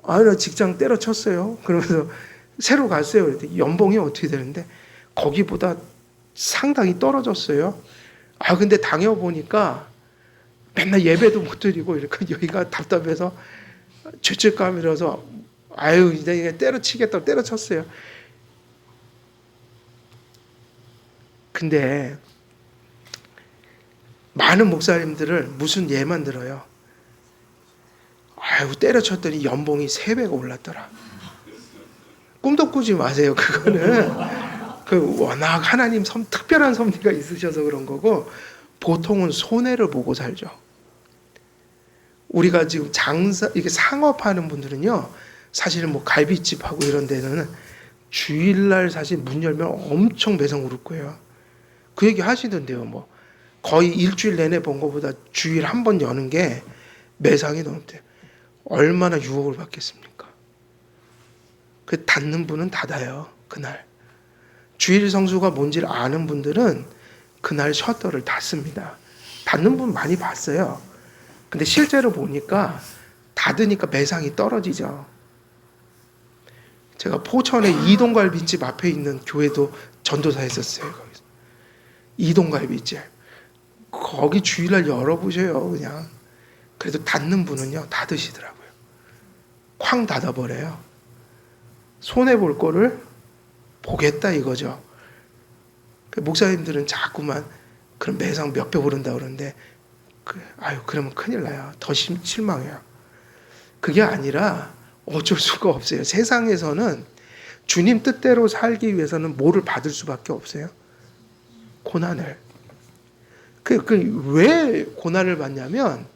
나 직장 때려쳤어요. 그러면서 새로 갔어요. 그랬더니 연봉이 어떻게 되는데 거기보다 상당히 떨어졌어요. 근데 다녀보니까 맨날 예배도 못 드리고 이렇게 여기가 답답해서 죄책감이라서 이제 때려치겠다고 때려쳤어요. 근데 많은 목사님들을 무슨 예만 들어요. 때려쳤더니 연봉이 3배가 올랐더라. 꿈도 꾸지 마세요. 그거는 워낙 하나님 특별한 섭리가 있으셔서 그런 거고, 보통은 손해를 보고 살죠. 우리가 지금 이게 상업하는 분들은요, 사실은 뭐 갈비집하고 이런 데는 주일날 사실 문 열면 엄청 매상 오를 거예요. 그 얘기 하시던데요. 뭐 거의 일주일 내내 본 것보다 주일 한 번 여는 게 매상이 넘대. 얼마나 유혹을 받겠습니까? 그 닫는 분은 닫아요. 그날 주일 성수가 뭔지를 아는 분들은 그날 셔터를 닫습니다. 닫는 분 많이 봤어요. 근데 실제로 보니까 닫으니까 매상이 떨어지죠. 제가 포천에 이동갈비집 앞에 있는 교회도 전도사 했었어요. 거기서. 이동갈비집. 거기 주일날 열어보세요. 그냥. 그래도 닫는 분은요, 닫으시더라고요. 쾅 닫아버려요. 손해볼 거를 보겠다 이거죠. 목사님들은 자꾸만 그럼 매상 몇 배 오른다 그러는데, 그러면 큰일 나요. 더 실망해요. 그게 아니라 어쩔 수가 없어요. 세상에서는 주님 뜻대로 살기 위해서는 뭐를 받을 수밖에 없어요? 고난을. 왜 고난을 받냐면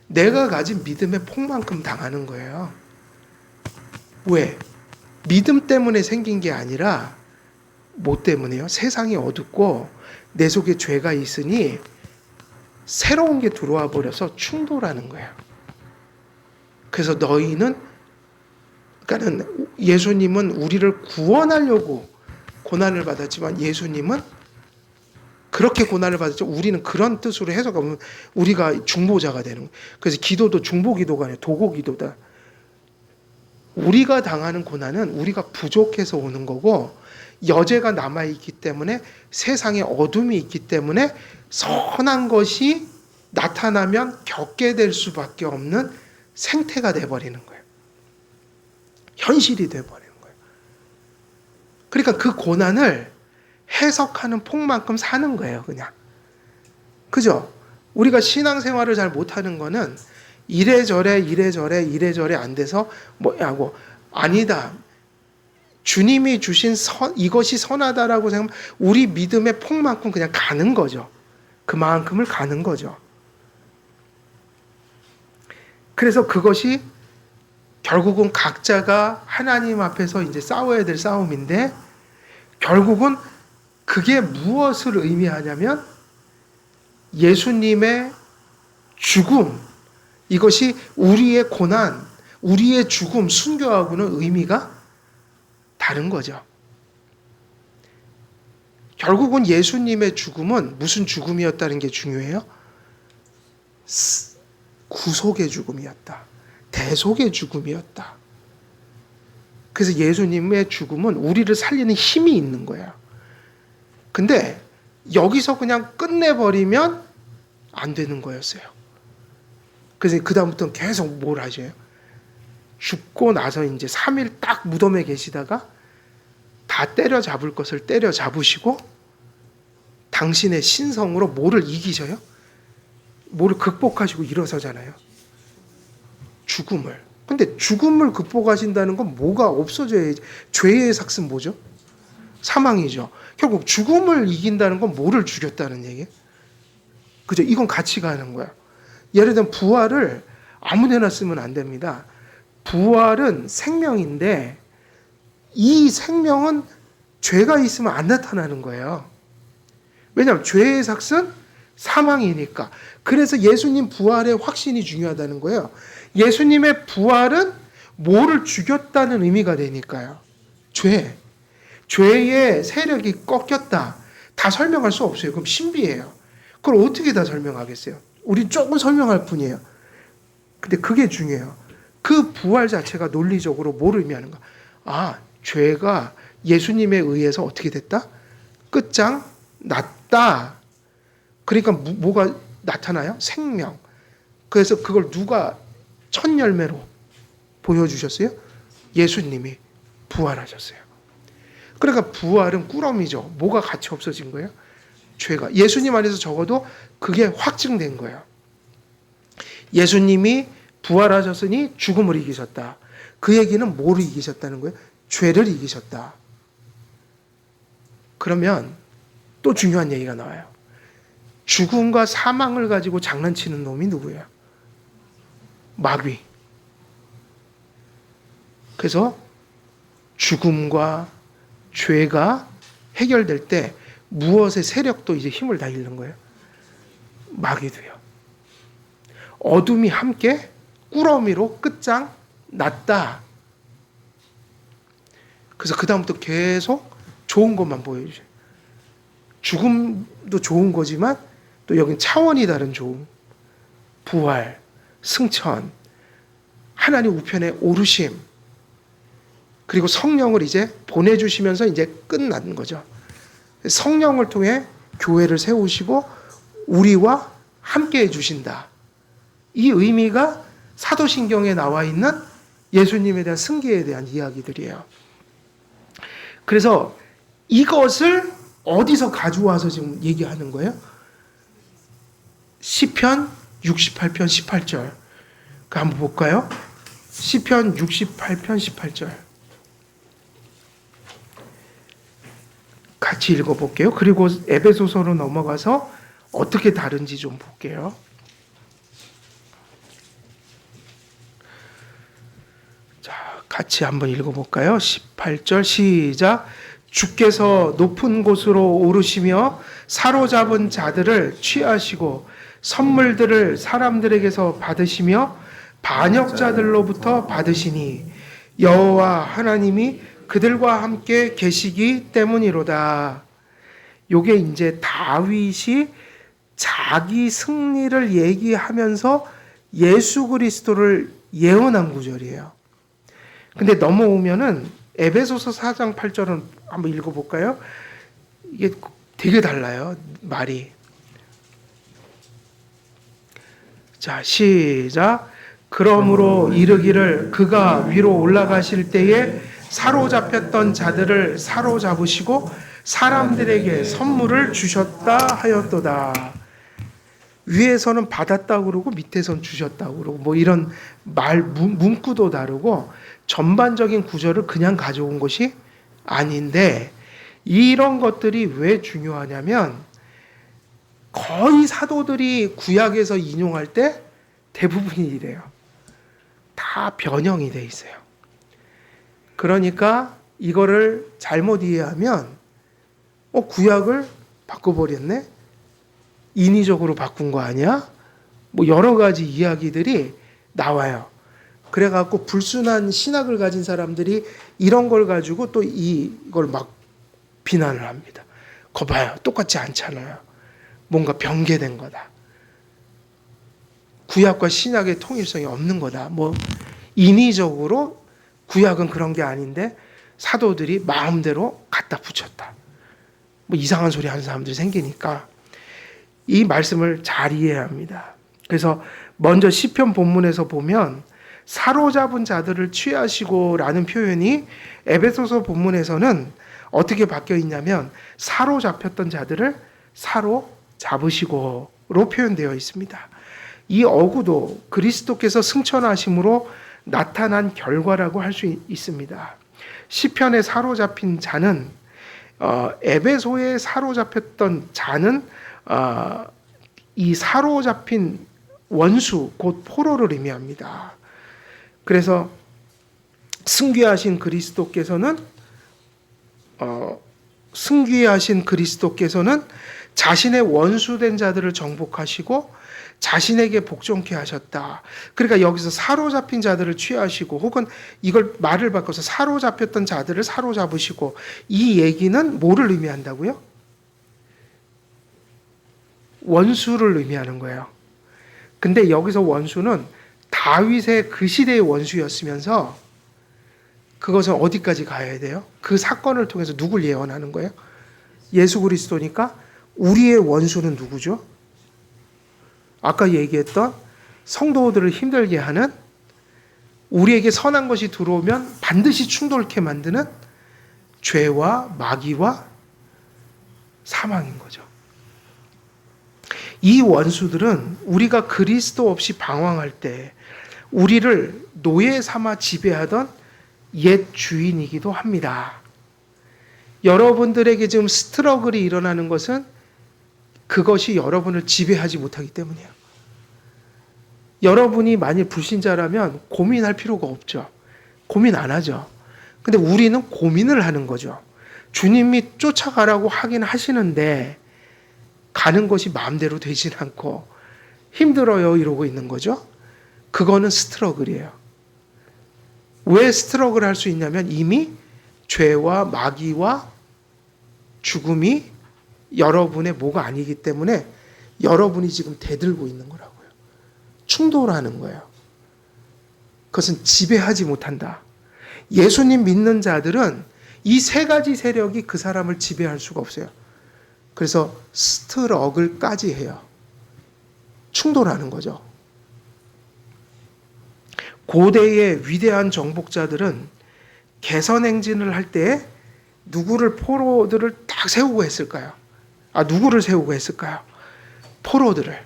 내가 가진 믿음의 폭만큼 당하는 거예요. 왜? 믿음 때문에 생긴 게 아니라 뭐 때문에요? 세상이 어둡고 내 속에 죄가 있으니 새로운 게 들어와 버려서 충돌하는 거예요. 그래서 그러니까는 예수님은 우리를 구원하려고 고난을 받았지만 예수님은 그렇게 고난을 받았죠. 우리는 그런 뜻으로 해석하면 우리가 중보자가 되는 거예요. 그래서 기도도 중보기도가 아니라 도고기도다. 우리가 당하는 고난은 우리가 부족해서 오는 거고, 여죄가 남아있기 때문에, 세상에 어둠이 있기 때문에 선한 것이 나타나면 겪게 될 수밖에 없는 생태가 돼버리는 거예요. 현실이 돼버리는 거예요. 그러니까 그 고난을 해석하는 폭만큼 사는 거예요, 그냥. 그죠? 우리가 신앙생활을 잘 못하는 거는 이래저래 안 돼서 뭐야고, 아니다. 주님이 주신 이것이 선하다라고 생각하면 우리 믿음의 폭만큼 그냥 가는 거죠. 그만큼을 가는 거죠. 그래서 그것이 결국은 각자가 하나님 앞에서 이제 싸워야 될 싸움인데, 결국은 그게 무엇을 의미하냐면 예수님의 죽음, 이것이 우리의 고난, 우리의 죽음, 순교하고는 의미가 다른 거죠. 결국은 예수님의 죽음은 무슨 죽음이었다는 게 중요해요? 구속의 죽음이었다. 대속의 죽음이었다. 그래서 예수님의 죽음은 우리를 살리는 힘이 있는 거예요. 근데 여기서 그냥 끝내버리면 안 되는 거였어요. 그래서 그다음부터는 계속 뭘 하셔요? 죽고 나서 이제 3일 딱 무덤에 계시다가 다 때려잡을 것을 때려잡으시고 당신의 신성으로 뭐를 이기셔요? 뭐를 극복하시고 일어서잖아요. 죽음을. 근데 죽음을 극복하신다는 건 뭐가 없어져야지. 죄의 삭은 뭐죠? 사망이죠. 결국 죽음을 이긴다는 건 뭐를 죽였다는 얘기예요? 그죠? 이건 같이 가는 거야. 예를 들면 부활을 아무 데나 쓰면 안 됩니다. 부활은 생명인데 이 생명은 죄가 있으면 안 나타나는 거예요. 왜냐하면 죄의 삭은 사망이니까. 그래서 예수님 부활의 확신이 중요하다는 거예요. 예수님의 부활은 뭐를 죽였다는 의미가 되니까요. 죄. 죄의 세력이 꺾였다. 다 설명할 수 없어요. 그럼 신비예요. 그걸 어떻게 다 설명하겠어요? 우린 조금 설명할 뿐이에요. 근데 그게 중요해요. 그 부활 자체가 논리적으로 뭘 의미하는가? 아, 죄가 예수님에 의해서 어떻게 됐다? 끝장 났다. 그러니까 뭐가 나타나요? 생명. 그래서 그걸 누가 첫 열매로 보여주셨어요? 예수님이 부활하셨어요. 그러니까 부활은 꾸러미죠. 뭐가 같이 없어진 거예요? 죄가. 예수님 안에서 적어도 그게 확증된 거예요. 예수님이 부활하셨으니 죽음을 이기셨다. 그 얘기는 뭐를 이기셨다는 거예요? 죄를 이기셨다. 그러면 또 중요한 얘기가 나와요. 죽음과 사망을 가지고 장난치는 놈이 누구예요? 마귀. 그래서 죽음과 죄가 해결될 때 무엇의 세력도 이제 힘을 다 잃는 거예요? 마귀도요. 어둠이 함께 꾸러미로 끝장 났다. 그래서 그 다음부터 계속 좋은 것만 보여주세요. 죽음도 좋은 거지만 또 여긴 차원이 다른 좋음. 부활, 승천, 하나님 우편에 오르심, 그리고 성령을 이제 보내주시면서 이제 끝난 거죠. 성령을 통해 교회를 세우시고 우리와 함께 해주신다. 이 의미가 사도신경에 나와 있는 예수님에 대한 승계에 대한 이야기들이에요. 그래서 이것을 어디서 가져와서 지금 얘기하는 거예요? 시편 68편 18절. 한번 볼까요? 시편 68편 18절. 같이 읽어볼게요. 그리고 에베소서로 넘어가서 어떻게 다른지 좀 볼게요. 자, 같이 한번 읽어볼까요? 18절 시작. 주께서 높은 곳으로 오르시며 사로잡은 자들을 취하시고 선물들을 사람들에게서 받으시며 반역자들로부터 받으시니 여호와 하나님이 그들과 함께 계시기 때문이로다. 요게 이제 다윗이 자기 승리를 얘기하면서 예수 그리스도를 예언한 구절이에요. 근데 넘어오면은 에베소서 4장 8절은 한번 읽어볼까요? 이게 되게 달라요, 말이. 자, 시작. 그러므로 이르기를 그가 위로 올라가실 때에 사로잡혔던 자들을 사로잡으시고 사람들에게 선물을 주셨다 하였도다. 위에서는 받았다 그러고 밑에서는 주셨다 그러고 뭐 이런 말 문구도 다르고 전반적인 구절을 그냥 가져온 것이 아닌데, 이런 것들이 왜 중요하냐면 거의 사도들이 구약에서 인용할 때 대부분이 이래요. 다 변형이 돼 있어요. 그러니까 이거를 잘못 이해하면 구약을 바꿔버렸네? 인위적으로 바꾼 거 아니야? 뭐 여러 가지 이야기들이 나와요. 그래갖고 불순한 신학을 가진 사람들이 이런 걸 가지고 또 이걸 막 비난을 합니다. 거 봐요. 똑같지 않잖아요. 뭔가 변개된 거다. 구약과 신약의 통일성이 없는 거다. 뭐 인위적으로 구약은 그런 게 아닌데 사도들이 마음대로 갖다 붙였다. 뭐 이상한 소리 하는 사람들이 생기니까 이 말씀을 잘 이해해야 합니다. 그래서 먼저 시편 본문에서 보면 사로잡은 자들을 취하시고라는 표현이 에베소서 본문에서는 어떻게 바뀌어 있냐면 사로잡혔던 자들을 사로잡으시고로 표현되어 있습니다. 이 어구도 그리스도께서 승천하심으로 나타난 결과라고 할 수 있습니다. 시편에 사로잡힌 자는 에베소에 사로잡혔던 자는 이 사로잡힌 원수 곧 포로를 의미합니다. 그래서 승귀하신 그리스도께서는 자신의 원수된 자들을 정복하시고 자신에게 복종케 하셨다. 그러니까 여기서 사로잡힌 자들을 취하시고 혹은 이걸 말을 바꿔서 사로잡혔던 자들을 사로잡으시고 이 얘기는 뭐를 의미한다고요? 원수를 의미하는 거예요. 근데 여기서 원수는 다윗의 그 시대의 원수였으면서 그것은 어디까지 가야 돼요? 그 사건을 통해서 누굴 예언하는 거예요? 예수 그리스도니까 우리의 원수는 누구죠? 아까 얘기했던 성도들을 힘들게 하는 우리에게 선한 것이 들어오면 반드시 충돌케 만드는 죄와 마귀와 사망인 거죠. 이 원수들은 우리가 그리스도 없이 방황할 때 우리를 노예 삼아 지배하던 옛 주인이기도 합니다. 여러분들에게 지금 스트러글이 일어나는 것은 그것이 여러분을 지배하지 못하기 때문이에요. 여러분이 만일 불신자라면 고민할 필요가 없죠. 고민 안 하죠. 근데 우리는 고민을 하는 거죠. 주님이 쫓아가라고 하긴 하시는데 가는 것이 마음대로 되진 않고 힘들어요 이러고 있는 거죠. 그거는 스트러글이에요. 왜 스트러글 할 수 있냐면 이미 죄와 마귀와 죽음이 여러분의 뭐가 아니기 때문에 여러분이 지금 대들고 있는 거라고요. 충돌하는 거예요. 그것은 지배하지 못한다. 예수님 믿는 자들은 이 세 가지 세력이 그 사람을 지배할 수가 없어요. 그래서 스트러글까지 해요. 충돌하는 거죠. 고대의 위대한 정복자들은 개선 행진을 할 때 누구를 포로들을 딱 세우고 했을까요? 누구를 세우고 했을까요? 포로들을.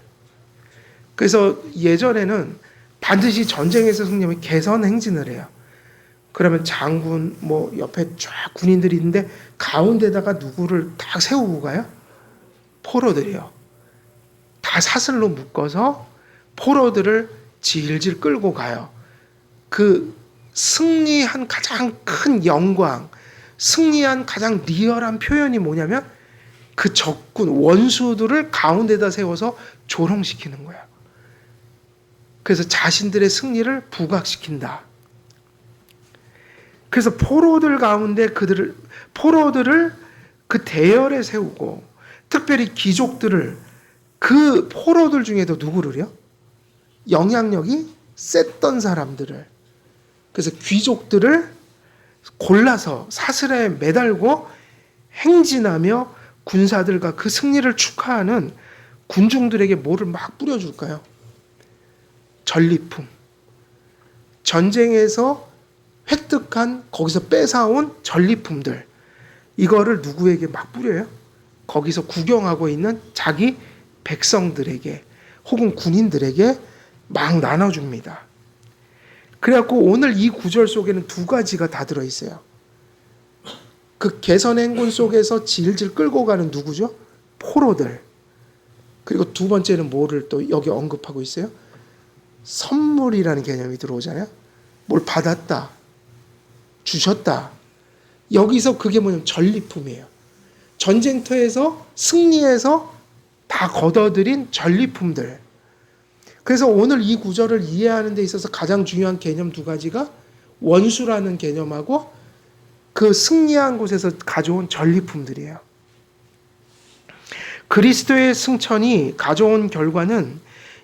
그래서 예전에는 반드시 전쟁에서 승리하면 개선 행진을 해요. 그러면 장군, 뭐 옆에 쫙 군인들이 있는데 가운데다가 누구를 딱 세우고 가요? 포로들이요. 다 사슬로 묶어서 포로들을 질질 끌고 가요. 그 승리한 가장 큰 영광, 승리한 가장 리얼한 표현이 뭐냐면 그 적군, 원수들을 가운데다 세워서 조롱시키는 거예요. 그래서 자신들의 승리를 부각시킨다. 그래서 포로들 가운데 포로들을 그 대열에 세우고 특별히 귀족들을 그 포로들 중에도 누구를요? 영향력이 셌던 사람들을 그래서 귀족들을 골라서 사슬에 매달고 행진하며 군사들과 그 승리를 축하하는 군중들에게 뭐를 막 뿌려줄까요? 전리품. 전쟁에서 획득한 거기서 뺏어온 전리품들 이거를 누구에게 막 뿌려요? 거기서 구경하고 있는 자기 백성들에게 혹은 군인들에게 막 나눠줍니다. 그래갖고 오늘 이 구절 속에는 두 가지가 다 들어있어요. 그 개선행군 속에서 질질 끌고 가는 누구죠? 포로들. 그리고 두 번째는 뭐를 또 여기 언급하고 있어요? 선물이라는 개념이 들어오잖아요. 뭘 받았다, 주셨다. 여기서 그게 뭐냐면 전리품이에요. 전쟁터에서 승리해서 다 거둬들인 전리품들. 그래서 오늘 이 구절을 이해하는 데 있어서 가장 중요한 개념 두 가지가 원수라는 개념하고 그 승리한 곳에서 가져온 전리품들이에요. 그리스도의 승천이 가져온 결과는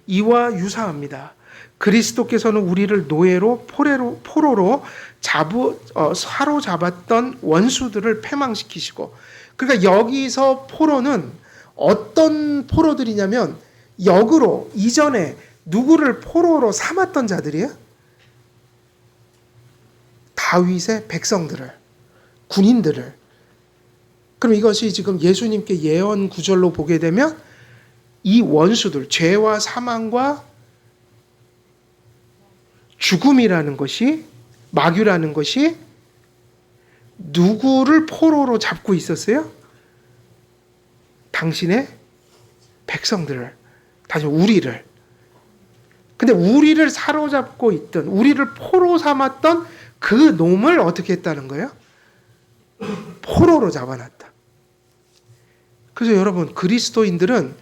이와 유사합니다. 그리스도께서는 우리를 노예로 포로로 사로잡았던 원수들을 패망시키시고, 그러니까 여기서 포로는 어떤 포로들이냐면 역으로 이전에 누구를 포로로 삼았던 자들이에요? 다윗의 백성들을, 군인들을. 그럼 이것이 지금 예수님께 예언 구절로 보게 되면 이 원수들, 죄와 사망과 죽음이라는 것이, 마귀라는 것이 누구를 포로로 잡고 있었어요? 당신의 백성들을, 다시 우리를. 근데 우리를 사로잡고 있던, 우리를 포로 삼았던 그 놈을 어떻게 했다는 거예요? 포로로 잡아놨다. 그래서 여러분, 그리스도인들은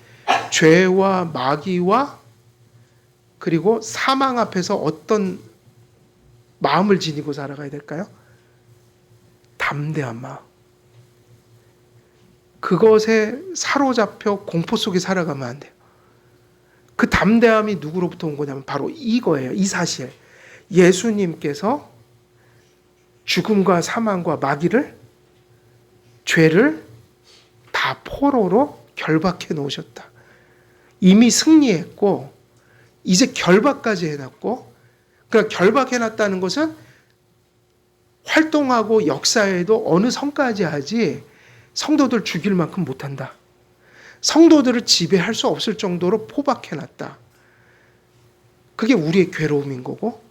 죄와 마귀와 그리고 사망 앞에서 어떤 마음을 지니고 살아가야 될까요? 담대한 마음. 그것에 사로잡혀 공포 속에 살아가면 안 돼요. 그 담대함이 누구로부터 온 거냐면 바로 이거예요. 이 사실. 예수님께서 죽음과 사망과 마귀를, 죄를 다 포로로 결박해 놓으셨다. 이미 승리했고 이제 결박까지 해놨고, 그러니까 결박해 놨다는 것은 활동하고 역사에도 어느 선까지 하지 성도들 죽일 만큼 못한다. 성도들을 지배할 수 없을 정도로 포박해 놨다. 그게 우리의 괴로움인 거고,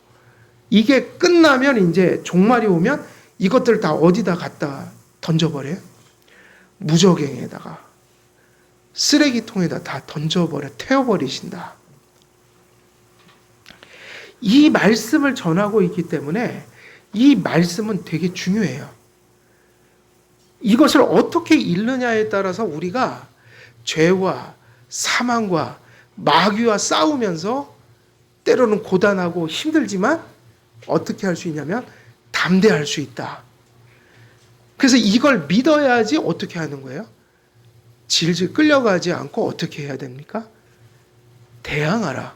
이게 끝나면 이제 종말이 오면 이것들 다 어디다 갖다 던져버려요? 무저갱에다가, 쓰레기통에다 다 던져버려, 태워버리신다. 이 말씀을 전하고 있기 때문에 이 말씀은 되게 중요해요. 이것을 어떻게 읽느냐에 따라서 우리가 죄와 사망과 마귀와 싸우면서 때로는 고단하고 힘들지만 어떻게 할 수 있냐면 담대할 수 있다. 그래서 이걸 믿어야지 어떻게 하는 거예요? 질질 끌려가지 않고 어떻게 해야 됩니까? 대항하라.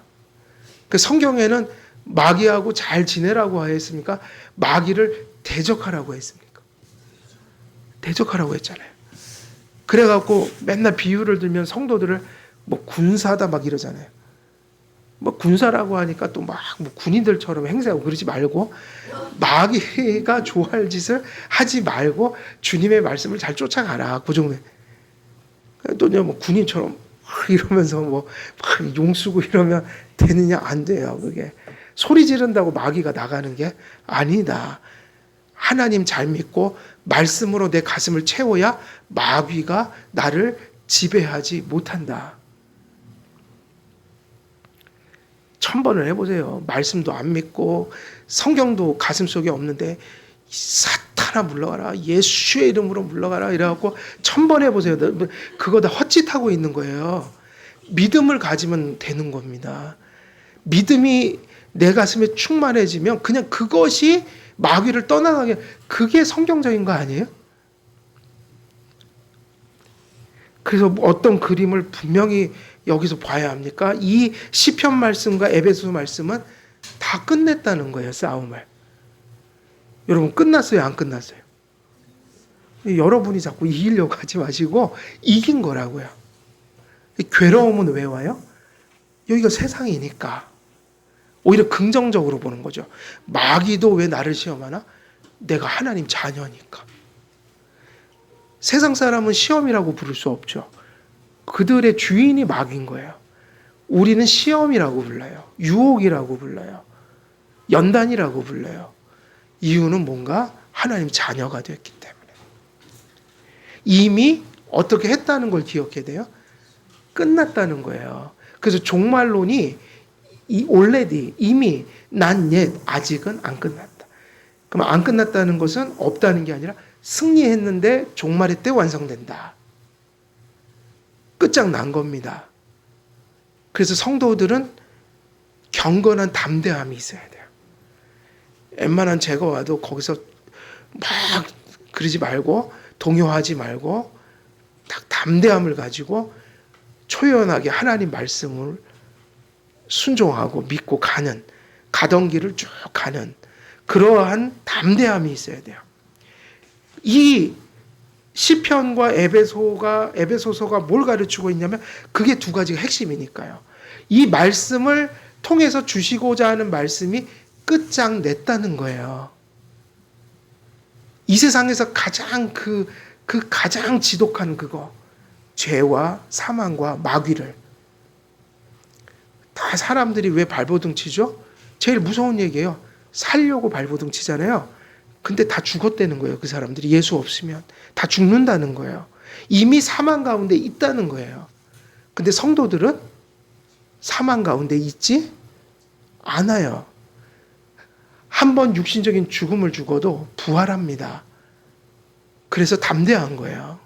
그 성경에는 마귀하고 잘 지내라고 하였습니까? 마귀를 대적하라고 했습니까? 대적하라고 했잖아요. 그래갖고 맨날 비유를 들면 성도들을 뭐 군사다 막 이러잖아요. 뭐 군사라고 하니까 또 막 뭐 군인들처럼 행세하고 그러지 말고, 마귀가 좋아할 짓을 하지 말고 주님의 말씀을 잘 쫓아가라. 그 정도. 또 뭐 군인처럼 이러면서 뭐 막 용쓰고 이러면 되느냐? 안 돼요. 그게 소리 지른다고 마귀가 나가는 게 아니다. 하나님 잘 믿고 말씀으로 내 가슴을 채워야 마귀가 나를 지배하지 못한다. 1000번을 해보세요. 말씀도 안 믿고 성경도 가슴속에 없는데 사탄아 물러가라, 예수의 이름으로 물러가라 이래갖고 1000번 해보세요. 그거 다 헛짓하고 있는 거예요. 믿음을 가지면 되는 겁니다. 믿음이 내 가슴에 충만해지면 그냥 그것이 마귀를 떠나가게, 그게 성경적인 거 아니에요? 그래서 어떤 그림을 분명히 여기서 봐야 합니까? 이 시편 말씀과 에베소 말씀은 다 끝냈다는 거예요, 싸움을. 여러분, 끝났어요, 안 끝났어요? 여러분이 자꾸 이기려고 하지 마시고 이긴 거라고요. 괴로움은 왜 와요? 여기가 세상이니까. 오히려 긍정적으로 보는 거죠. 마귀도 왜 나를 시험하나? 내가 하나님 자녀니까. 세상 사람은 시험이라고 부를 수 없죠. 그들의 주인이 마귀인 거예요. 우리는 시험이라고 불러요. 유혹이라고 불러요. 연단이라고 불러요. 이유는 뭔가 하나님 자녀가 됐기 때문에. 이미 어떻게 했다는 걸 기억해야 돼요? 끝났다는 거예요. 그래서 종말론이 already 이미 not yet 아직은 안 끝났다. 그럼 안 끝났다는 것은 없다는 게 아니라 승리했는데 종말의 때 완성된다. 끝장난 겁니다. 그래서 성도들은 경건한 담대함이 있어야 돼요. 웬만한 죄가 와도 거기서 막 그러지 말고 동요하지 말고 딱 담대함을 가지고 초연하게 하나님 말씀을 순종하고 믿고 가던 길을 쭉 가는 그러한 담대함이 있어야 돼요. 이 시편과 에베소서가 뭘 가르치고 있냐면 그게 두 가지가 핵심이니까요. 이 말씀을 통해서 주시고자 하는 말씀이 끝장냈다는 거예요. 이 세상에서 가장 가장 지독한 그거, 죄와 사망과 마귀를 다 사람들이 왜 발버둥 치죠? 제일 무서운 얘기예요. 살려고 발버둥 치잖아요. 근데 다 죽었다는 거예요. 그 사람들이 예수 없으면 다 죽는다는 거예요. 이미 사망 가운데 있다는 거예요. 근데 성도들은 사망 가운데 있지 않아요. 한번 육신적인 죽음을 죽어도 부활합니다. 그래서 담대한 거예요.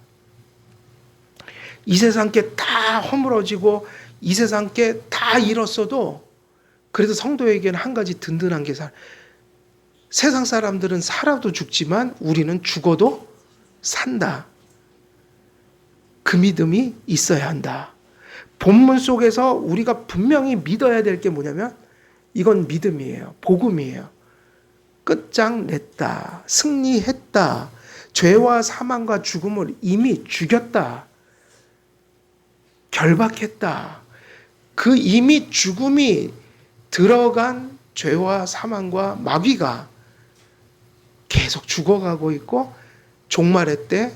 이 세상 게 다 허물어지고 이 세상 게 다 잃었어도 그래도 성도에게는 한 가지 든든한 게 세상 사람들은 살아도 죽지만 우리는 죽어도 산다. 그 믿음이 있어야 한다. 본문 속에서 우리가 분명히 믿어야 될 게 뭐냐면 이건 믿음이에요. 복음이에요. 끝장냈다. 승리했다. 죄와 사망과 죽음을 이미 죽였다. 결박했다. 그 이미 죽음이 들어간 죄와 사망과 마귀가 계속 죽어가고 있고 종말의 때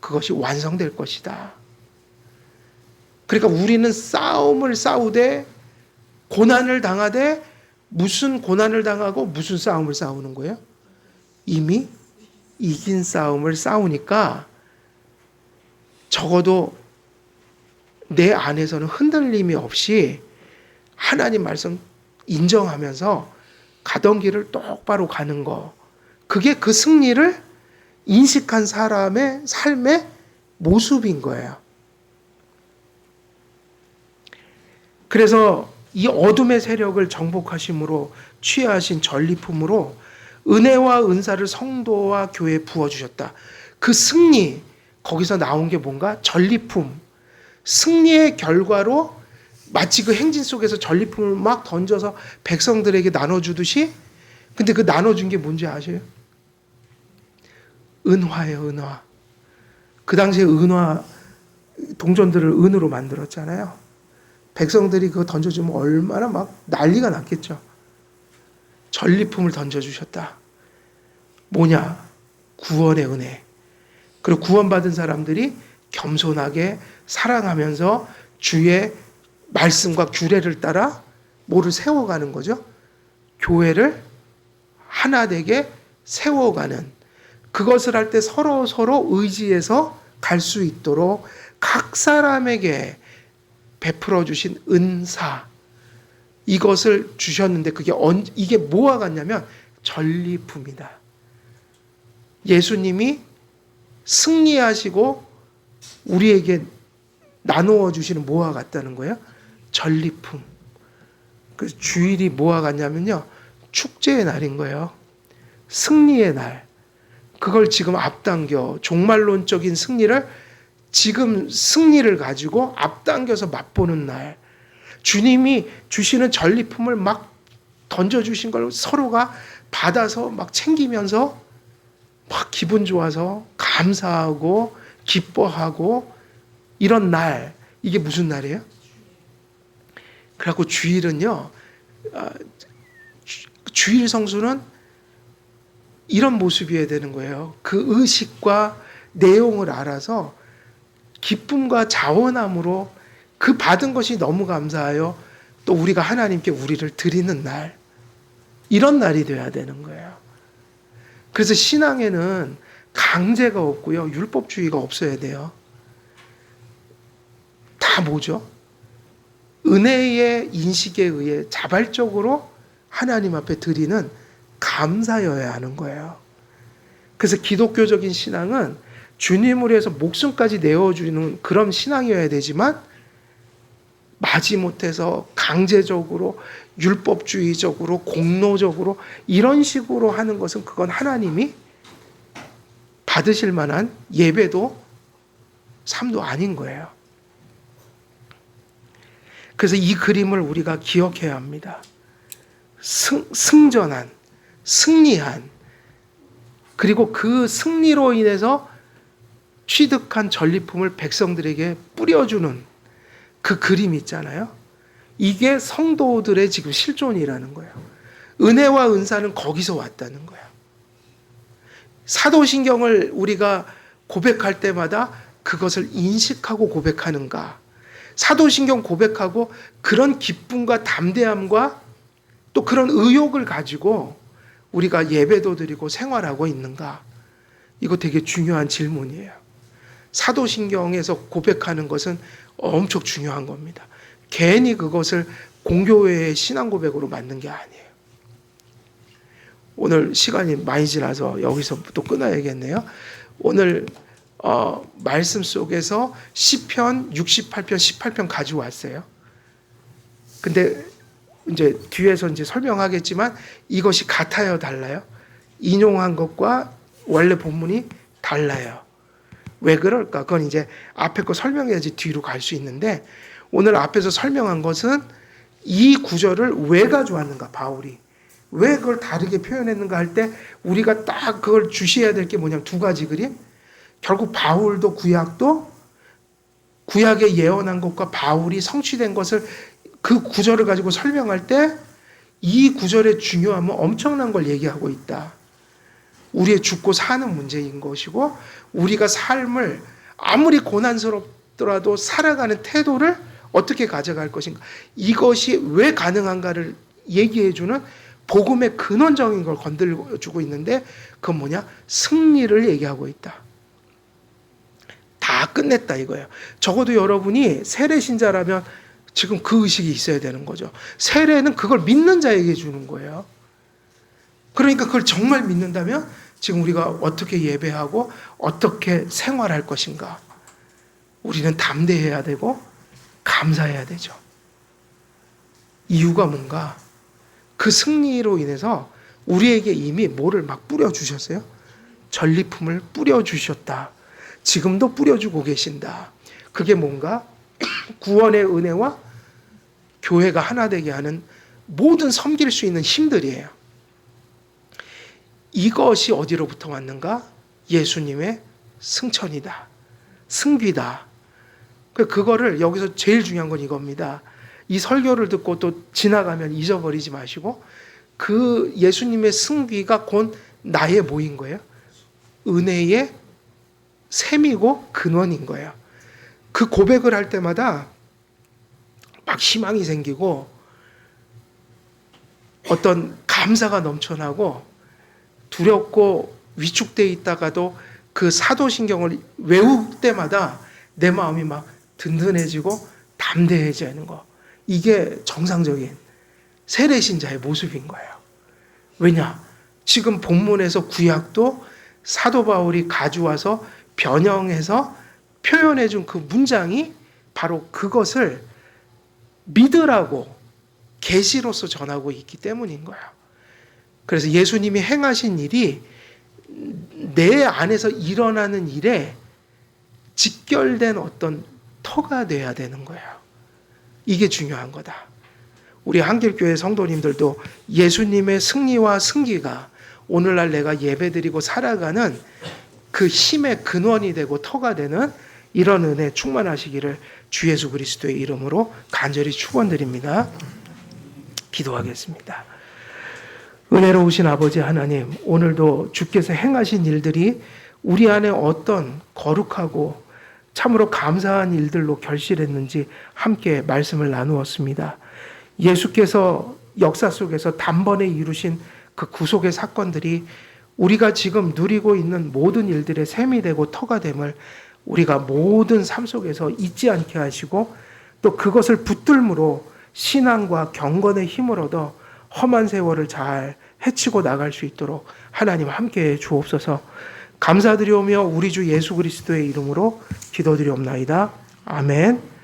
그것이 완성될 것이다. 그러니까 우리는 싸움을 싸우되 고난을 당하되 무슨 고난을 당하고 무슨 싸움을 싸우는 거예요? 이미 이긴 싸움을 싸우니까 적어도 내 안에서는 흔들림이 없이 하나님 말씀 인정하면서 가던 길을 똑바로 가는 거. 그게 그 승리를 인식한 사람의 삶의 모습인 거예요. 그래서 이 어둠의 세력을 정복하심으로 취하신 전리품으로 은혜와 은사를 성도와 교회에 부어주셨다. 그 승리, 거기서 나온 게 뭔가 전리품. 승리의 결과로 마치 그 행진 속에서 전리품을 막 던져서 백성들에게 나눠주듯이 근데 그 나눠준 게 뭔지 아세요? 은화예요, 은화. 그 당시에 은화, 동전들을 은으로 만들었잖아요. 백성들이 그거 던져주면 얼마나 막 난리가 났겠죠. 전리품을 던져주셨다. 뭐냐? 구원의 은혜. 그리고 구원받은 사람들이 겸손하게 사랑하면서 주의 말씀과 규례를 따라 뭐를 세워가는 거죠? 교회를 하나 되게 세워가는 그것을 할 때 서로 의지해서 갈 수 있도록 각 사람에게 베풀어 주신 은사 이것을 주셨는데 이게 뭐와 같냐면 전리품이다. 예수님이 승리하시고 우리에게 나누어 주시는 뭐와 같다는 거예요? 전리품. 그 주일이 뭐와 같냐면요. 축제의 날인 거예요. 승리의 날. 그걸 지금 앞당겨 종말론적인 승리를 지금 승리를 가지고 앞당겨서 맛보는 날. 주님이 주시는 전리품을 막 던져주신 걸 서로가 받아서 막 챙기면서 막 기분 좋아서 감사하고 기뻐하고 이런 날. 이게 무슨 날이에요? 그래갖고 주일은요. 주일 성수는 이런 모습이어야 되는 거예요. 그 의식과 내용을 알아서 기쁨과 자원함으로 그 받은 것이 너무 감사하여 또 우리가 하나님께 우리를 드리는 날. 이런 날이 돼야 되는 거예요. 그래서 신앙에는 강제가 없고요. 율법주의가 없어야 돼요. 다 뭐죠? 은혜의 인식에 의해 자발적으로 하나님 앞에 드리는 감사여야 하는 거예요. 그래서 기독교적인 신앙은 주님을 위해서 목숨까지 내어주는 그런 신앙이어야 되지만 마지못해서 강제적으로 율법주의적으로 공로적으로 이런 식으로 하는 것은 그건 하나님이 받으실 만한 예배도 삶도 아닌 거예요. 그래서 이 그림을 우리가 기억해야 합니다. 승전한, 승리한, 그리고 그 승리로 인해서 취득한 전리품을 백성들에게 뿌려주는 그 그림 있잖아요. 이게 성도들의 지금 실존이라는 거예요. 은혜와 은사는 거기서 왔다는 거예요. 사도신경을 우리가 고백할 때마다 그것을 인식하고 고백하는가? 사도신경 고백하고 그런 기쁨과 담대함과 또 그런 의욕을 가지고 우리가 예배도 드리고 생활하고 있는가? 이거 되게 중요한 질문이에요. 사도신경에서 고백하는 것은 엄청 중요한 겁니다. 괜히 그것을 공교회의 신앙 고백으로 만든 게 아니에요. 오늘 시간이 많이 지나서 여기서 또 끊어야겠네요. 오늘 말씀 속에서 시편 68편 18편 가져왔어요. 근데 이제 뒤에서 이제 설명하겠지만 이것이 같아요, 달라요? 인용한 것과 원래 본문이 달라요. 왜 그럴까? 그건 이제 앞에 거 설명해야지 뒤로 갈 수 있는데 오늘 앞에서 설명한 것은 이 구절을 왜 가져왔는가, 바울이. 왜 그걸 다르게 표현했는가 할 때 우리가 딱 그걸 주시해야 될 게 뭐냐면 두 가지 그림. 결국 바울도 구약도 구약에 예언한 것과 바울이 성취된 것을 그 구절을 가지고 설명할 때 이 구절의 중요함은 엄청난 걸 얘기하고 있다. 우리의 죽고 사는 문제인 것이고 우리가 삶을 아무리 고난스럽더라도 살아가는 태도를 어떻게 가져갈 것인가. 이것이 왜 가능한가를 얘기해주는 복음의 근원적인 걸 건드려주고 있는데 그건 뭐냐? 승리를 얘기하고 있다. 다 끝냈다 이거예요. 적어도 여러분이 세례신자라면 지금 그 의식이 있어야 되는 거죠. 세례는 그걸 믿는 자에게 주는 거예요. 그러니까 그걸 정말 믿는다면 지금 우리가 어떻게 예배하고 어떻게 생활할 것인가. 우리는 담대해야 되고 감사해야 되죠. 이유가 뭔가? 그 승리로 인해서 우리에게 이미 뭐를 막 뿌려주셨어요? 전리품을 뿌려주셨다. 지금도 뿌려주고 계신다. 그게 뭔가? 구원의 은혜와 교회가 하나 되게 하는 모든 섬길 수 있는 힘들이에요. 이것이 어디로부터 왔는가? 예수님의 승천이다. 승귀다. 그거를 여기서 제일 중요한 건 이겁니다. 이 설교를 듣고 또 지나가면 잊어버리지 마시고 그 예수님의 승귀가 곧 나의 뭐인 거예요? 은혜의 셈이고 근원인 거예요. 그 고백을 할 때마다 막 희망이 생기고 어떤 감사가 넘쳐나고 두렵고 위축되어 있다가도 그 사도신경을 외울 때마다 내 마음이 막 든든해지고 담대해지는 거. 이게 정상적인 세례신자의 모습인 거예요. 왜냐? 지금 본문에서 구약도 사도 바울이 가져와서 변형해서 표현해 준 그 문장이 바로 그것을 믿으라고 계시로서 전하고 있기 때문인 거예요. 그래서 예수님이 행하신 일이 내 안에서 일어나는 일에 직결된 어떤 터가 돼야 되는 거예요. 이게 중요한 거다. 우리 한길교회 성도님들도 예수님의 승리와 승기가 오늘날 내가 예배드리고 살아가는 그 힘의 근원이 되고 터가 되는 이런 은혜 충만하시기를 주 예수 그리스도의 이름으로 간절히 축원드립니다. 기도하겠습니다. 은혜로우신 아버지 하나님, 오늘도 주께서 행하신 일들이 우리 안에 어떤 거룩하고 참으로 감사한 일들로 결실했는지 함께 말씀을 나누었습니다. 예수께서 역사 속에서 단번에 이루신 그 구속의 사건들이 우리가 지금 누리고 있는 모든 일들의 셈이 되고 터가 됨을 우리가 모든 삶 속에서 잊지 않게 하시고 또 그것을 붙들므로 신앙과 경건의 힘을 얻어 험한 세월을 잘 헤치고 나갈 수 있도록 하나님 함께해 주옵소서. 감사드리오며 우리 주 예수 그리스도의 이름으로 기도드리옵나이다. 아멘.